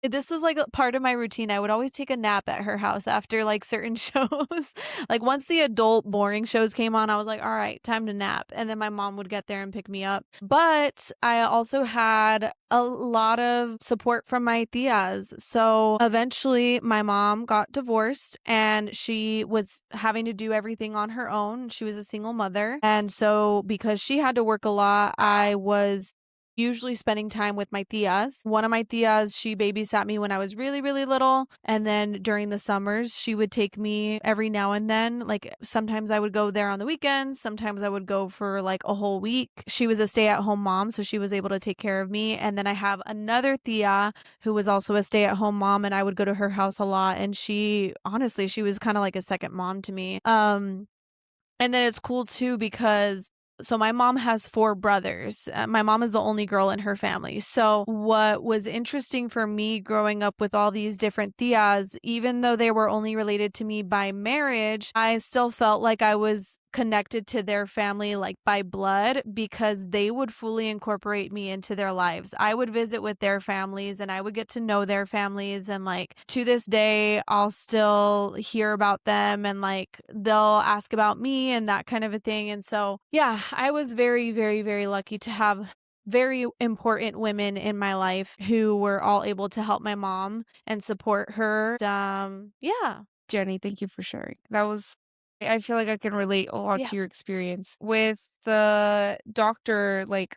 this was, like, a part of my routine. I would always take a nap at her house after, like, certain shows. Like, once the adult boring shows came on, I was like, "Alright, time to nap." And then my mom would get there and pick me up. But I also had a lot of support from my tias. So eventually, my mom got divorced and she was having to do everything on her own. She was a single mother. And so, because she had to work a lot, I was usually spending time with my tias. One of my tias, she babysat me when I was really, really little. And then during the summers, she would take me every now and then. Like sometimes I would go there on the weekends, sometimes I would go for like a whole week. She was a stay at home mom, so she was able to take care of me. And then I have another tia who was also a stay at home mom, and I would go to her house a lot. And she, honestly, she was kind of like a second mom to me. And then it's cool too because so my mom has 4 brothers. My mom is the only girl in her family. So what was interesting for me growing up with all these different tias, even though they were only related to me by marriage, I still felt like I was connected to their family like by blood because they would fully incorporate me into their lives. I would visit with their families and I would get to know their families, and like to this day I'll still hear about them and like they'll ask about me and that kind of a thing. And so yeah, I was very, very, very lucky to have very important women in my life who were all able to help my mom and support her. Yeah. Jenny, thank you for sharing. That was, I feel like I can relate a lot Yeah. to your experience with the doctor. Like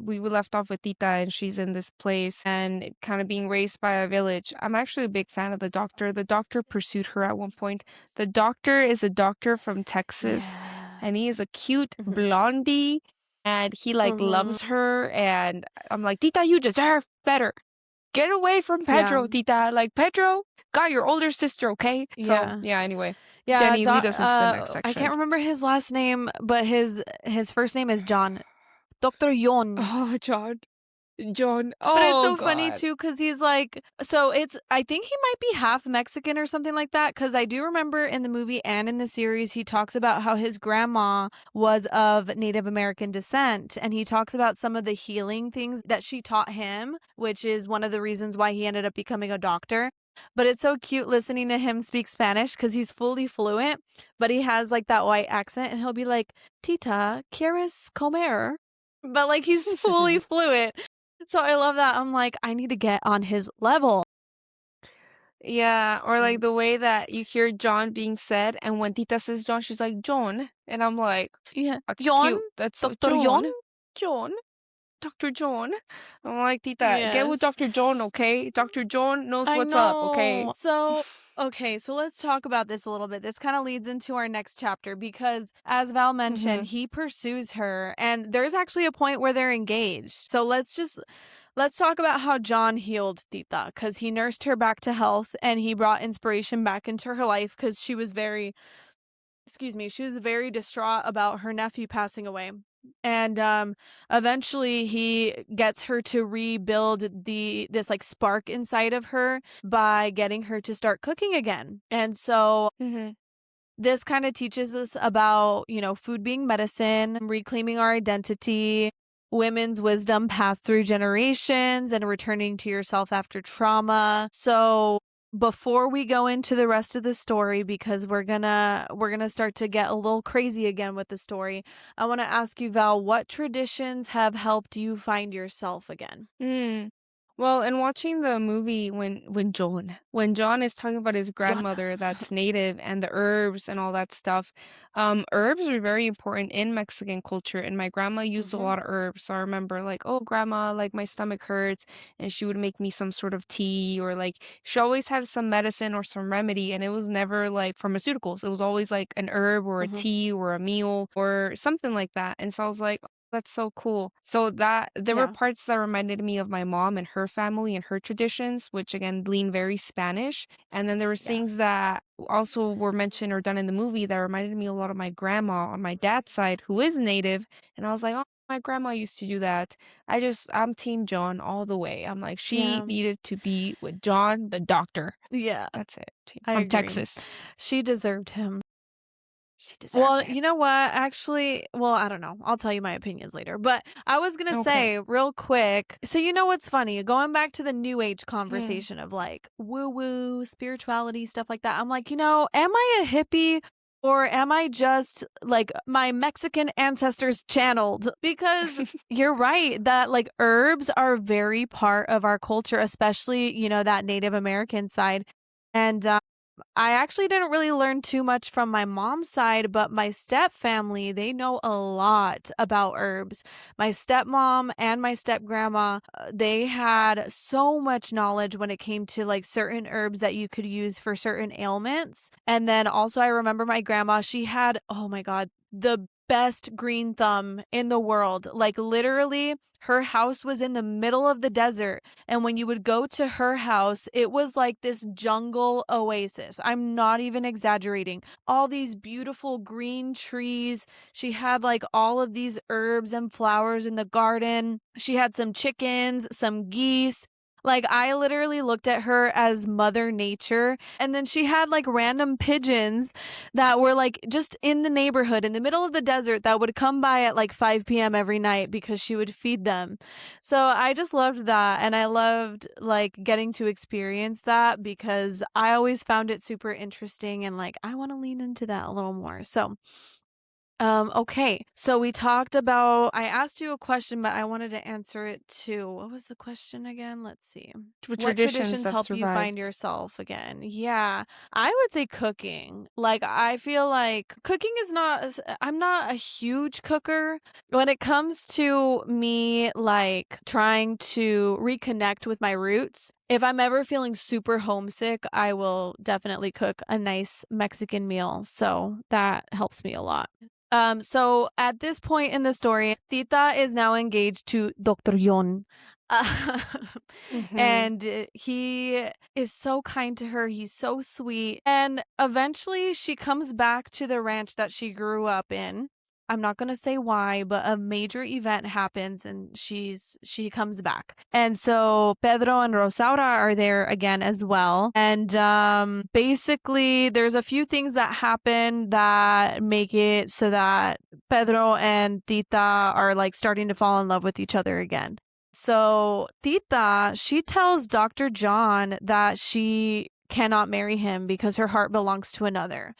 we left off with Tita, and she's in this place and kind of being raised by a village. I'm actually a big fan of the doctor. The doctor pursued her at one point. The doctor is a doctor from Texas, Yeah. and he is a cute Mhm. blondie, and he like Mhm. loves her. And I'm like, Tita, you deserve better. Get away from Yeah. Pedro, Tita. Like, Pedro got your older sister, okay? So, Yeah. yeah, anyway. Yeah, Jenny, lead us into the next I section. can't remember his last name, but his first name is John. Dr. Yon. Oh, John. John. But it's Oh, so funny God. too, cause he's like so it's I think he might be half Mexican or something like that, cause I do remember in the movie and in the series, he talks about how his grandma was of Native American descent, and he talks about some of the healing things that she taught him, which is one of the reasons why he ended up becoming a doctor. But it's so cute listening to him speak Spanish, cause he's fully fluent, but he has like that white accent, and he'll be like, "Tita, ¿quieres comer?" But like he's fully fluent. So I love that. I'm like, I need to get on his level. Yeah, or like Mm. the way that you hear John being said, and when Tita says John, she's like, John. And I'm like, Yeah. that's Yon? cute. That's so Dr. Yon? John. John. Dr. John. I'm like, Tita, get with Yes. Dr. John, okay? Dr. John knows I what's up, okay? know. So, okay, so let's talk about this a little bit. This kind of leads into our next chapter because, as Val mentioned, Mm-hmm. he pursues her, and there's actually a point where they're engaged. So let's talk about how John healed Tita because he nursed her back to health and he brought inspiration back into her life because she was very, excuse me, she was very distraught about her nephew passing away. And eventually he gets her to rebuild this like spark inside of her by getting her to start cooking again. And so Mm-hmm. this kind of teaches us about, you know, food being medicine, reclaiming our identity, women's wisdom passed through generations, and returning to yourself after trauma. So before we go into the rest of the story, because we're gonna start to get a little crazy again with the story, I want to ask you, Val, what traditions have helped you find yourself again? Mm. Well, in watching the movie when John is talking about his John. grandmother that's native and the herbs and all that stuff, herbs are very important in Mexican culture, and my grandma used a Mhm. lot of herbs. So I remember like, oh, grandma, like my stomach hurts, and she would make me some sort of tea, or like she always had some medicine or some remedy, and it was never like pharmaceuticals. It was always like an herb or a Mhm. tea or a meal or something like that. And so I was like, that's so cool. So that there were Yeah. parts that reminded me of my mom and her family and her traditions, which again lean very Spanish. And then there was Yeah. things that also were mentioned or done in the movie that reminded me a lot of my grandma on my dad's side, who is native. And I was like, oh, my grandma used to do that. I'm Team John all the way. I'm like, she Yeah. needed to be with John the doctor. Yeah. That's it. I From agree. Texas. She deserved him. She deserved Well, it. you know what? Actually, well, I don't know. I'll tell you my opinions later. But I was going to Okay. say real quick. So, you know what's funny? Going back to the new age Hmm. conversation of like woo woo, spirituality, stuff like that. I'm like, you know, am I a hippie or am I just like my Mexican ancestors channeled? Because you're right that like herbs are very part of our culture, especially, you know, that Native American side. And I actually didn't really learn too much from my mom's side, but my step family, they know a lot about herbs. My stepmom and my step grandma, they had so much knowledge when it came to like certain herbs that you could use for certain ailments. And then also I remember my grandma, she had, oh my God, the best green thumb in the world. Like literally her house was in the middle of the desert, and when you would go to her house, it was like this jungle oasis. I'm not even exaggerating. All these beautiful green trees. She had like all of these herbs and flowers in the garden. She had some chickens, some geese. Like, I literally looked at her as Mother Nature. And then she had like random pigeons that were like just in the neighborhood in the middle of the desert that would come by at like 5 p.m. every night because she would feed them. So I just loved that, and I loved like getting to experience that because I always found it super interesting and like I want to lean into that a little more. So okay. So we talked about I asked you a question, but I wanted to answer it too. What was the question again? Let's see. With What traditions traditions that help you find survived. yourself again? Yeah, I would say cooking. Like, I feel like cooking is not, I'm not a huge cooker. When it comes to me, like, trying to reconnect with my roots, if I'm ever feeling super homesick, I will definitely cook a nice Mexican meal. So that helps me a lot. So at this point in the story, Tita is now engaged to Dr. Yon. Uh, Mm-hmm. and he is so kind to her. He's so sweet. And eventually she comes back to the ranch that she grew up in. I'm not going to say why, but a major event happens and she comes back. And so Pedro and Rosaura are there again as well. And basically there's a few things that happen that make it so that Pedro and Tita are like starting to fall in love with each other again. So Tita, she tells Dr. John that she cannot marry him because her heart belongs to another.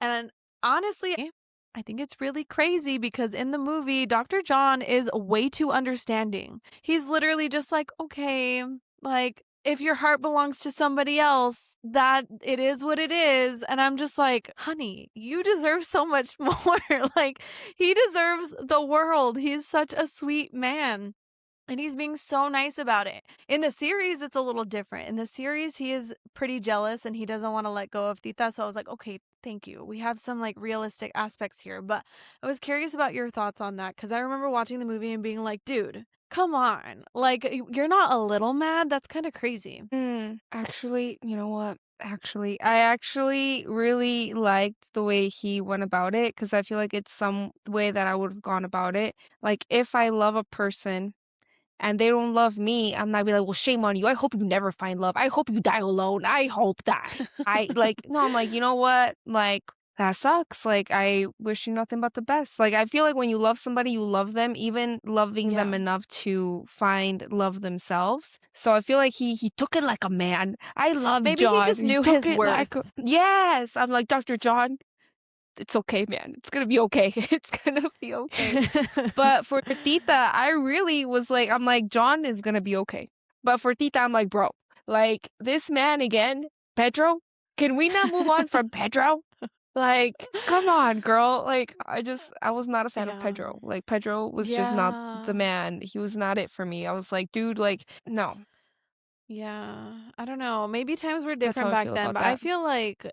And honestly, I think it's really crazy because in the movie, Dr. John is way too understanding. He's literally just like, okay, like, if your heart belongs to somebody else, that it is what it is. And I'm just like, honey, you deserve so much more. Like, he deserves the world. He's such a sweet man. And he's being so nice about it. In the series, it's a little different. In the series, he is pretty jealous and he doesn't want to let go of Tita. So I was like, okay, thank you. We have some like realistic aspects here. But I was curious about your thoughts on that because I remember watching the movie and being like, dude, come on. Like, you're not a little mad. That's kind of crazy. Actually, you know what? Actually, I actually really liked the way he went about it because I feel like it's some way that I would have gone about it. Like, if I love a person and they don't love me, I'm not be like, well, shame on you. I hope you never find love. I hope you die alone. I hope that. I like, no, I'm like, you know what? Like, that sucks. Like, I wish you nothing but the best. Like, I feel like when you love somebody, you love them, even loving them Yeah. enough to find love themselves. So I feel like he took it like a man. I love Maybe he John. just He knew took his it worth. like yes. I'm like, Dr. John, it's okay, man. It's gonna be okay. It's gonna be okay. But for Tita, I really was like, I'm like, John is gonna be okay. But for Tita, I'm like, bro, like this man again, Pedro, can we not move on from Pedro? Like, come on, girl. Like, I was not a fan of Yeah. Pedro. Like, Pedro was just not the Yeah. man. He was not it for me. I was like, dude, like, no. Yeah. I don't know. Maybe times were That's how different I back feel then, about but I that. feel like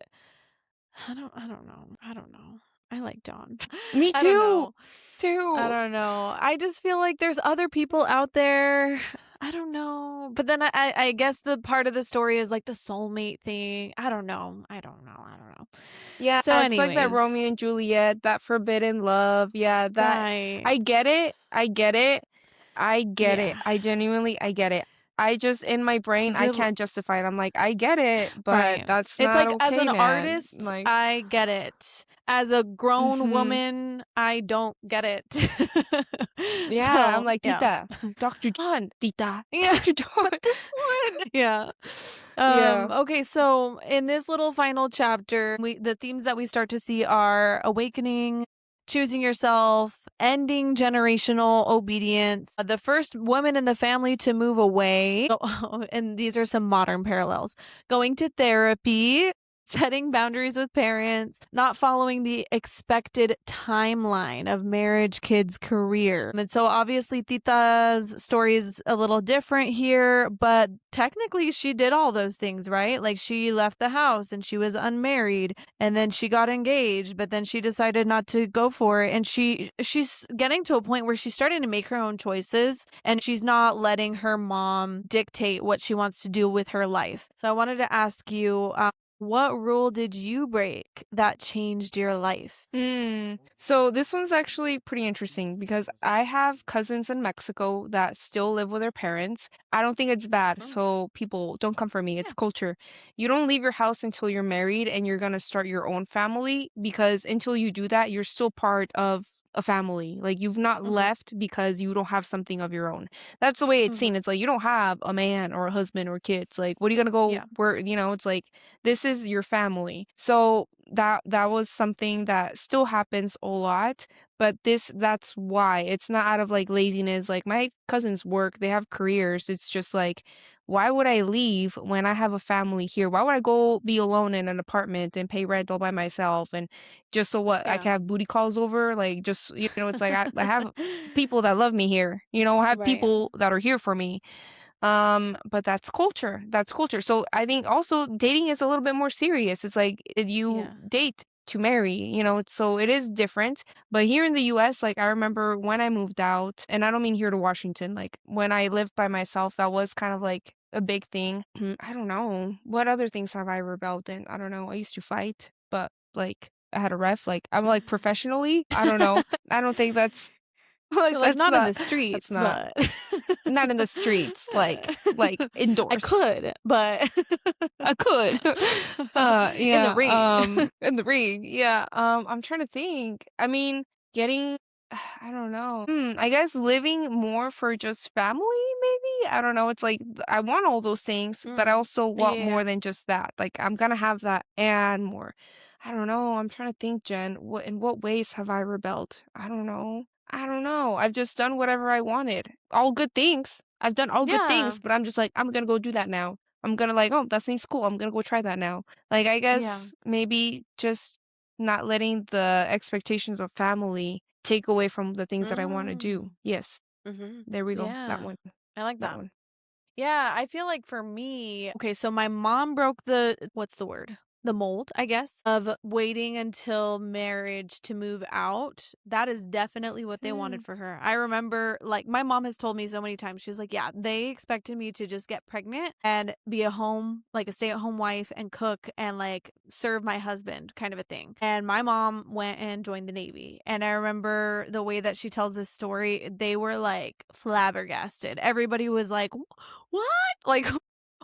I don't know. I don't know. I like John. Me I don't too. know. I Too. don't know. I just feel like there's other people out there. I don't know. But then I guess the part of the story is like the soulmate thing. I don't know. I don't know. I don't know. Yeah, So it's like that Romeo anyways, and Juliet, that forbidden love. Yeah, that right. I get it. I get it. I get it. Yeah. I get it. I just in my brain I Real can't justify it. I'm like, I get it, but right. that's It's not like as okay, an man. artist, Like, I get it. As a grown mhm. woman, I don't get it. Yeah, I'm So, like, yeah. Tita, Dr. John, Tita, Yeah, Dr. John. but this one yeah. Yeah. Okay, so in this little final chapter, the themes that we start to see are awakening, choosing yourself, ending generational obedience, the first woman in the family to move away. And these are some modern parallels. Going to therapy, setting boundaries with parents, not following the expected timeline of marriage, kids, career. And so obviously Tita's story is a little different here, but technically she did all those things, right? Like she left the house and she was unmarried and then she got engaged, but then she decided not to go for it and she's getting to a point where she's starting to make her own choices and she's not letting her mom dictate what she wants to do with her life. So I wanted to ask you what rule did you break that changed your life? So this one's actually pretty interesting because I have cousins in Mexico that still live with their parents. I don't think it's bad, Oh, so people don't come for me. yeah. It's culture. You don't leave your house until you're married and you're gonna start your own family because until you do that, you're still part of a family. Like you've not Mhm. left because you don't have something of your own. That's the way it's seen. Mhm. It's like you don't have a man or a husband or kids. Like what are you gonna go Yeah. where, it's like this is your family. So that was something that still happens a lot, but that's why. It's not out of like laziness. Like my cousins work, they have careers. It's just like why would I leave when I have a family here? Why would I go be alone in an apartment and pay rent all by myself and just so what I Yeah. can have booty calls over? Like just it's like I have people that love me here. I have Right. people that are here for me. But that's culture. That's culture. So I think also dating is a little bit more serious. It's like you Yeah. date to marry, so it is different. But here in the US, like I remember when I moved out, and I don't mean here to Washington, like when I lived by myself, that was kind of like a big thing. I don't know. What other things have I rebelled in? I don't know. I used to fight, but like I had a ref. Like I'm like professionally, I don't know. I don't think that's like You're like not in the that's streets, not but not in the streets, like I indoors. could, but I could. in the Yeah, ring. in the ring. Yeah. I'm trying to think. I mean, getting I don't know. I guess living more for just family, maybe? I don't know. It's like I want all those things, but I Mm. also want Yeah. more than just that. Like I'm gonna have that and more. I don't know. I'm trying to think, Jen. In what ways have I rebelled? I don't know. I don't know. I've just done whatever I wanted. All good things. I've done all good Yeah. things, but I'm just like, I'm gonna go do that now. I'm gonna like, oh, that seems cool. I'm gonna go try that now. Like, I Yeah. guess maybe just not letting the expectations of family take away from the things that I want to do. Mm. Yes. Mhm. There we go. That Yeah. one. I like That that. one. Yeah, I feel like for me, okay, so my mom broke what's the word? The mold, I guess, of waiting until marriage to move out. That is definitely what they Hmm. wanted for her. I remember, like, my mom has told me so many times, she's like, yeah, they expected me to just get pregnant and be like a stay at home wife and cook and like serve my husband kind of a thing. And my mom went and joined the Navy. And I remember the way that she tells this story, they were like flabbergasted. Everybody was like, what? Like,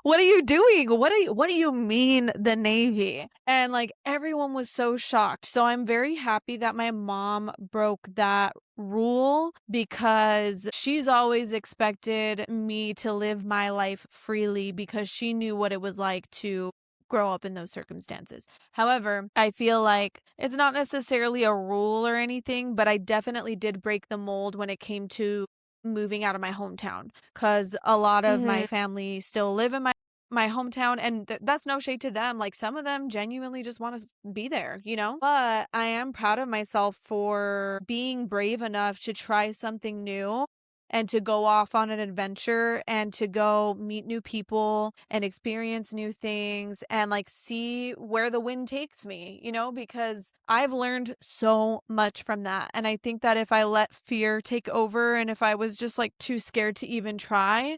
what are you doing? What do you mean the Navy? And like everyone was so shocked. So I'm very happy that my mom broke that rule because she's always expected me to live my life freely because she knew what it was like to grow up in those circumstances. However, I feel like it's not necessarily a rule or anything, but I definitely did break the mold when it came to moving out of my hometown because a lot of my Hmm. family still live in my hometown, and that's no shade to them. Like some of them genuinely just want to be there, you know? But I am proud of myself for being brave enough to try something new and to go off on an adventure and to go meet new people and experience new things and like see where the wind takes me, you know, because I've learned so much from that. And I think that if I let fear take over and if I was just like too scared to even try,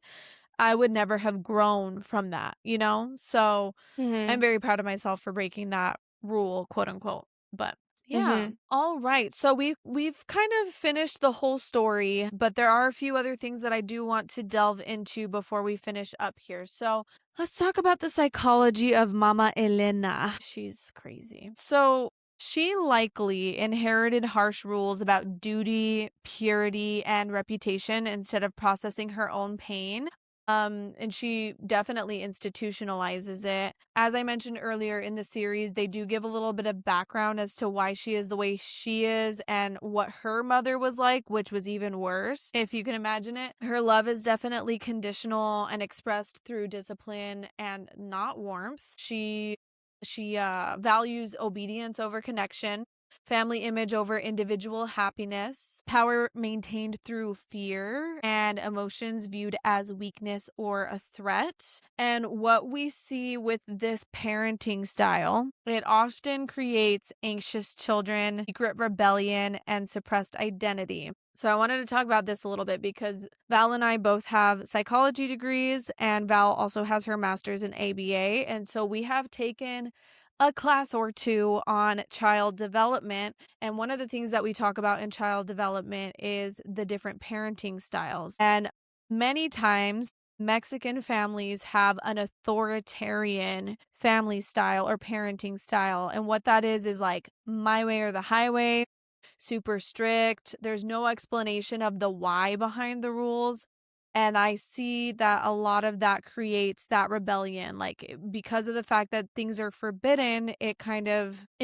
I would never have grown from that, you know? So I'm Hmm. very proud of myself for breaking that rule, quote unquote. But yeah. Hmm. All right. So we've kind of finished the whole story, but there are a few other things that I do want to delve into before we finish up here. So let's talk about the psychology of Mama Elena. She's crazy. So she likely inherited harsh rules about duty, purity, and reputation instead of processing her own pain. And she definitely institutionalizes it. As I mentioned earlier in the series, they do give a little bit of background as to why she is the way she is and what her mother was like, which was even worse, if you can imagine it. Her love is definitely conditional and expressed through discipline and not warmth. She values obedience over connection, family image over individual happiness, power maintained through fear, and emotions viewed as weakness or a threat. And what we see with this parenting style, it often creates anxious children, secret rebellion, and suppressed identity. So I wanted to talk about this a little bit because Val and I both have psychology degrees, and Val also has her master's in ABA. And so we have taken a class or two on child development. And one of the things that we talk about in child development is the different parenting styles. And many times, Mexican families have an authoritarian family style or parenting style. And what that is like my way or the highway, super strict. There's no explanation of the why behind the rules. And I see that a lot of that creates that rebellion. Because of the fact that things are forbidden, it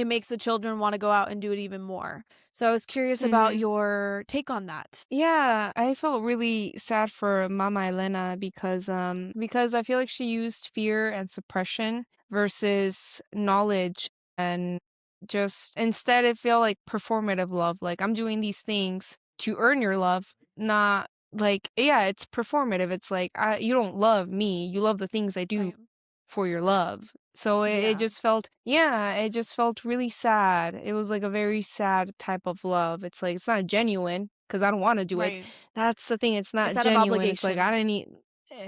makes the children want to go out and do it even more. So I was curious about Hmm. your take on that. Yeah, I felt really sad for Mama Elena because I feel like she used fear and suppression versus knowledge, and just instead it felt like performative love. Like I'm doing these things to earn your love, not like yeah, it's performative. It's like you don't love me, you love the things I do Right. for your love. So it Yeah. just felt, yeah, it just felt really sad. It was like a very sad type of love. It's like, it's not genuine because I don't want to do it. Right. That's the thing. It's not It's out of genuine. It's like, I obligation. don't need,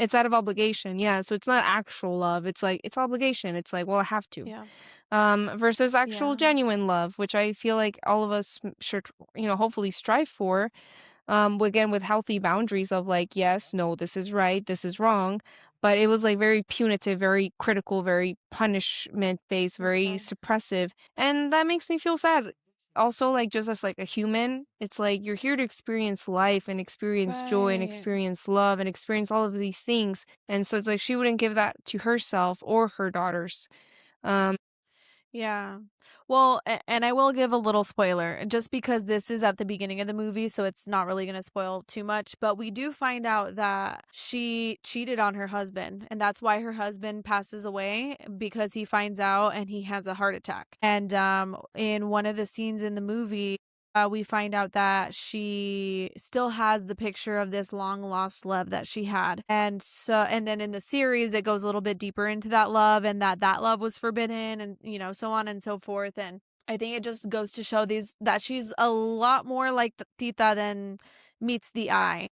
it's out of obligation. Yeah. So it's not actual love. It's like, it's obligation. It's like, well, I have to. Yeah. Versus actual Yeah. genuine love, which I feel like all of us should, hopefully strive for, again with healthy boundaries of like yes, no, this is right, this is wrong. But it was like very punitive, very critical, very punishment based, very Right. suppressive, and that makes me feel sad. Also, like just as like a human, it's like you're here to experience life and experience joy and Right. experience love and experience all of these things, and so it's like she wouldn't give that to herself or her daughters. um Yeah. Well, and I will give a little spoiler just because this is at the beginning of the movie, so it's not really going to spoil too much. But we do find out that she cheated on her husband, and that's why her husband passes away because he finds out and he has a heart attack. And in one of the scenes in the movie, we find out that she still has the picture of this long lost love that she had. And then in the series, it goes a little bit deeper into that love and that love was forbidden and, so on and so forth. And I think it just goes to show that she's a lot more like Tita than meets the eye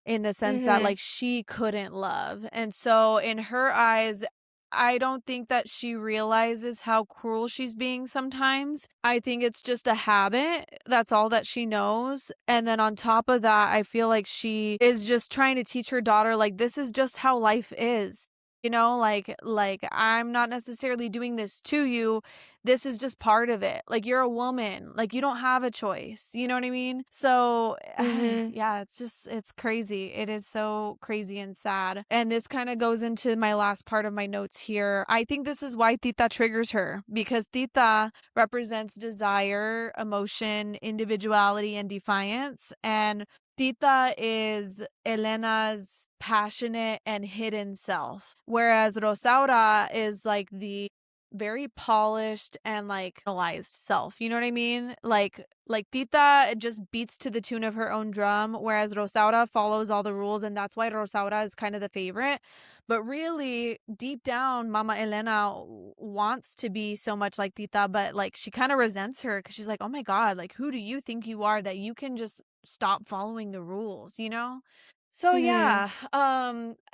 in the sense that, Mhm. like, she couldn't love. And so in her eyes, I don't think that she realizes how cruel she's being sometimes. I think it's just a habit. That's all that she knows. And then on top of that, I feel like she is just trying to teach her daughter, like, this is just how life is. Like I'm not necessarily doing this to you. This is just part of it. Like, you're a woman. Like, you don't have a choice. You know what I mean? So, Mhm. yeah, it's crazy. It is so crazy and sad. And this kind of goes into my last part of my notes here. I think this is why Tita triggers her, because Tita represents desire, emotion, individuality, and defiance. And Tita is Elena's passionate and hidden self, whereas Rosaura is like the very polished and like analyzed self. You know what I mean? Like Tita just beats to the tune of her own drum, whereas Rosaura follows all the rules, and that's why Rosaura is kind of the favorite. But really, deep down, Mama Elena wants to be so much like Tita, but like she kind of resents her because she's like, "Oh my God, like who do you think you are that you can just stop following the rules?" You know? So Mhm. yeah,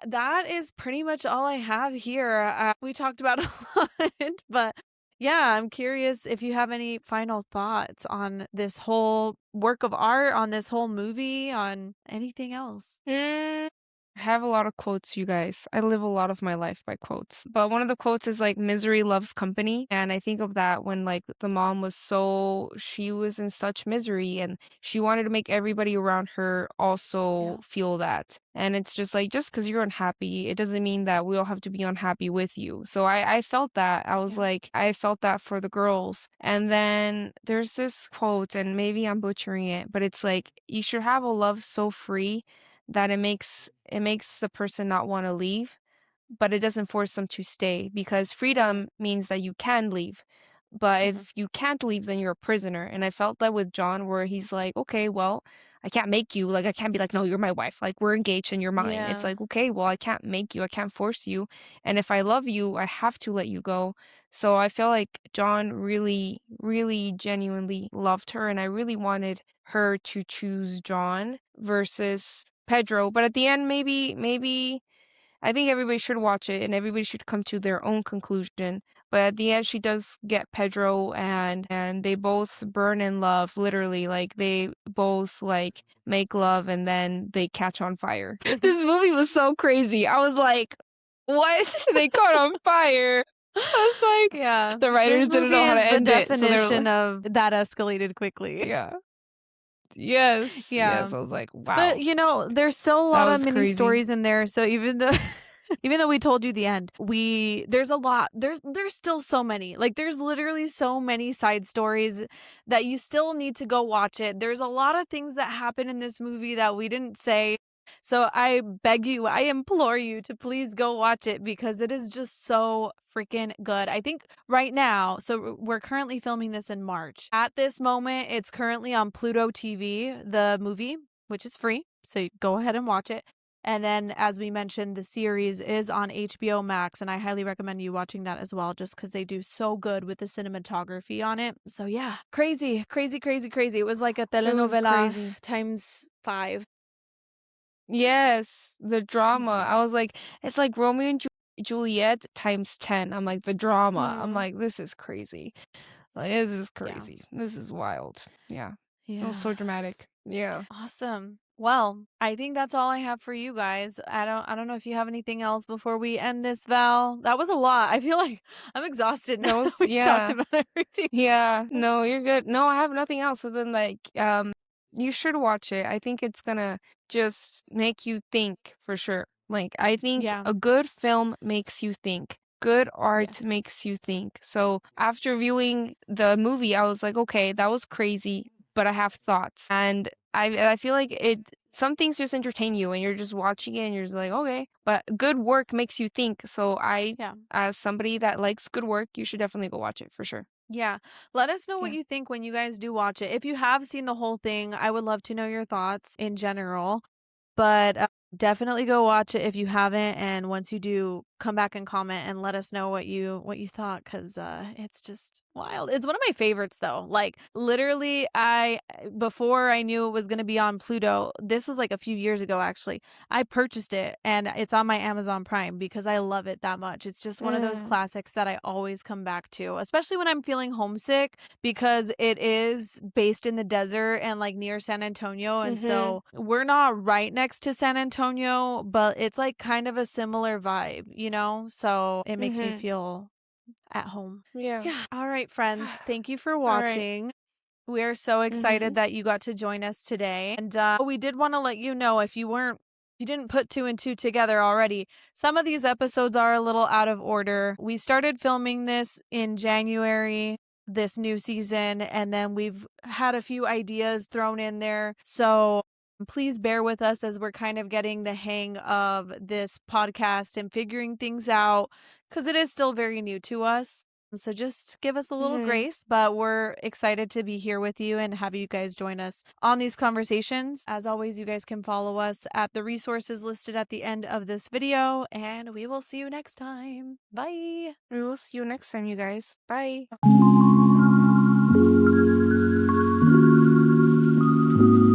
that is pretty much all I have here. We talked about a lot, but yeah, I'm curious if you have any final thoughts on this whole work of art, on this whole movie, on anything else. Mm, I have a lot of quotes, you guys. I live a lot of my life by quotes. But one of the quotes is like misery loves company. And I think of that when like the mom she was in such misery and she wanted to make everybody around her also Yeah. feel that. And it's just like just because you're unhappy, it doesn't mean that we all have to be unhappy with you. So I felt that. I was Yeah. like, I felt that for the girls. And then there's this quote, and maybe I'm butchering it, but it's like you should have a love so free that it makes the person not want to leave, but it doesn't force them to stay because Right. freedom means that you can leave. But Mhm. if you can't leave, then you're a prisoner. And I felt that with John, where he's like, okay, well, I can't make you. Like, I can't be like, no, you're my wife. Like, we're engaged and you're mine. It's Yeah. like, okay, well, I can't make you. I can't force you. And if I love you, I have to let you go. So I feel like John really, really genuinely loved her. And I really wanted her to choose John versus Pedro. But at the end, maybe I think everybody should watch it and everybody should come to their own conclusion. But at the end, she does get Pedro, and they both burn in love, literally. Like they both like make love and then they catch on fire. This movie was so crazy. I was like, what? They caught on fire. I was like, Yeah. the This writers didn't movie know how to is the end it, so they're definition like, of that escalated quickly. yeah, yes, Yeah. yes. I was like, But, wow, there's still a that lot of was mini crazy. stories in there, so even though even though we told you the end, there's a lot. There's still so many. Like, there's literally so many side stories that you still need to go watch it. There's a lot of things that happen in this movie that we didn't say. So I beg you, I implore you to please go watch it because it is just so freaking good. I think right now, so we're currently filming this in March. At this moment, it's currently on Pluto TV, the movie, which is free. So you go ahead and watch it. And then, as we mentioned, the series is on HBO Max, and I highly recommend you watching that as well, just because they do so good with the cinematography on it. So, yeah, crazy, crazy, crazy, crazy. It was like a It was telenovela crazy. times five. Yes, the drama. Mhm. I was like, it's like Romeo and Juliet times 10. I'm like, the drama. I'm Mhm. like, this is crazy. Like, this is Yeah. crazy. This is wild. Yeah. It was Yeah. so dramatic. Yeah. Awesome. Well, I think that's all I have for you guys. I don't know if you have anything else before we end this, Val. That was a lot. I feel like I'm exhausted now That that was, we talked yeah. about everything. Yeah, no, you're good. No, I have nothing else other than like, you should watch it. I think it's gonna just make you think for sure. Like, I think Yeah. a good film makes you think. Good art makes you Yes. think. So after viewing the movie, I was like, okay, that was crazy, but I have thoughts. And I feel like some things just entertain you and you're just watching it and you're just like, okay. But good work makes you think. So Yeah. as somebody that likes good work, you should definitely go watch it for sure. Yeah. Let us know what Yeah. you think when you guys do watch it. If you have seen the whole thing, I would love to know your thoughts in general. But, definitely go watch it if you haven't, and once you do, come back and comment and let us know what you thought, 'cause, it's just wild. It's one of my favorites, though. Like, literally, before I knew it was gonna be on Pluto, this was, like, a few years ago, actually, I purchased it, and it's on my Amazon Prime because I love it that much. It's just one of those Mm. classics that I always come back to, especially when I'm feeling homesick because it is based in the desert and, like, near San Antonio, and Mhm. so we're not right next to San Antonio, but it's, like, kind of a similar vibe, you know? So it makes me Mhm. feel at home. Yeah. Yeah. Alright, friends, thank you for All right. watching. We are so excited Mhm. that you got to join us today, and, we did wanna let you know if you didn't put 2 and 2 together already, some of these episodes are a little out of order. We started filming this in January, this new season, and then we've had a few ideas thrown in there, so please bear with us as we're kind of getting the hang of this podcast and figuring things out, because it is still very new to us. So just give us a little Mhm. grace, but we're excited to be here with you and have you guys join us on these conversations. As always, you guys can follow us at the resources listed at the end of this video, and we will see you next time. Bye. We will see you next time, you guys. Bye.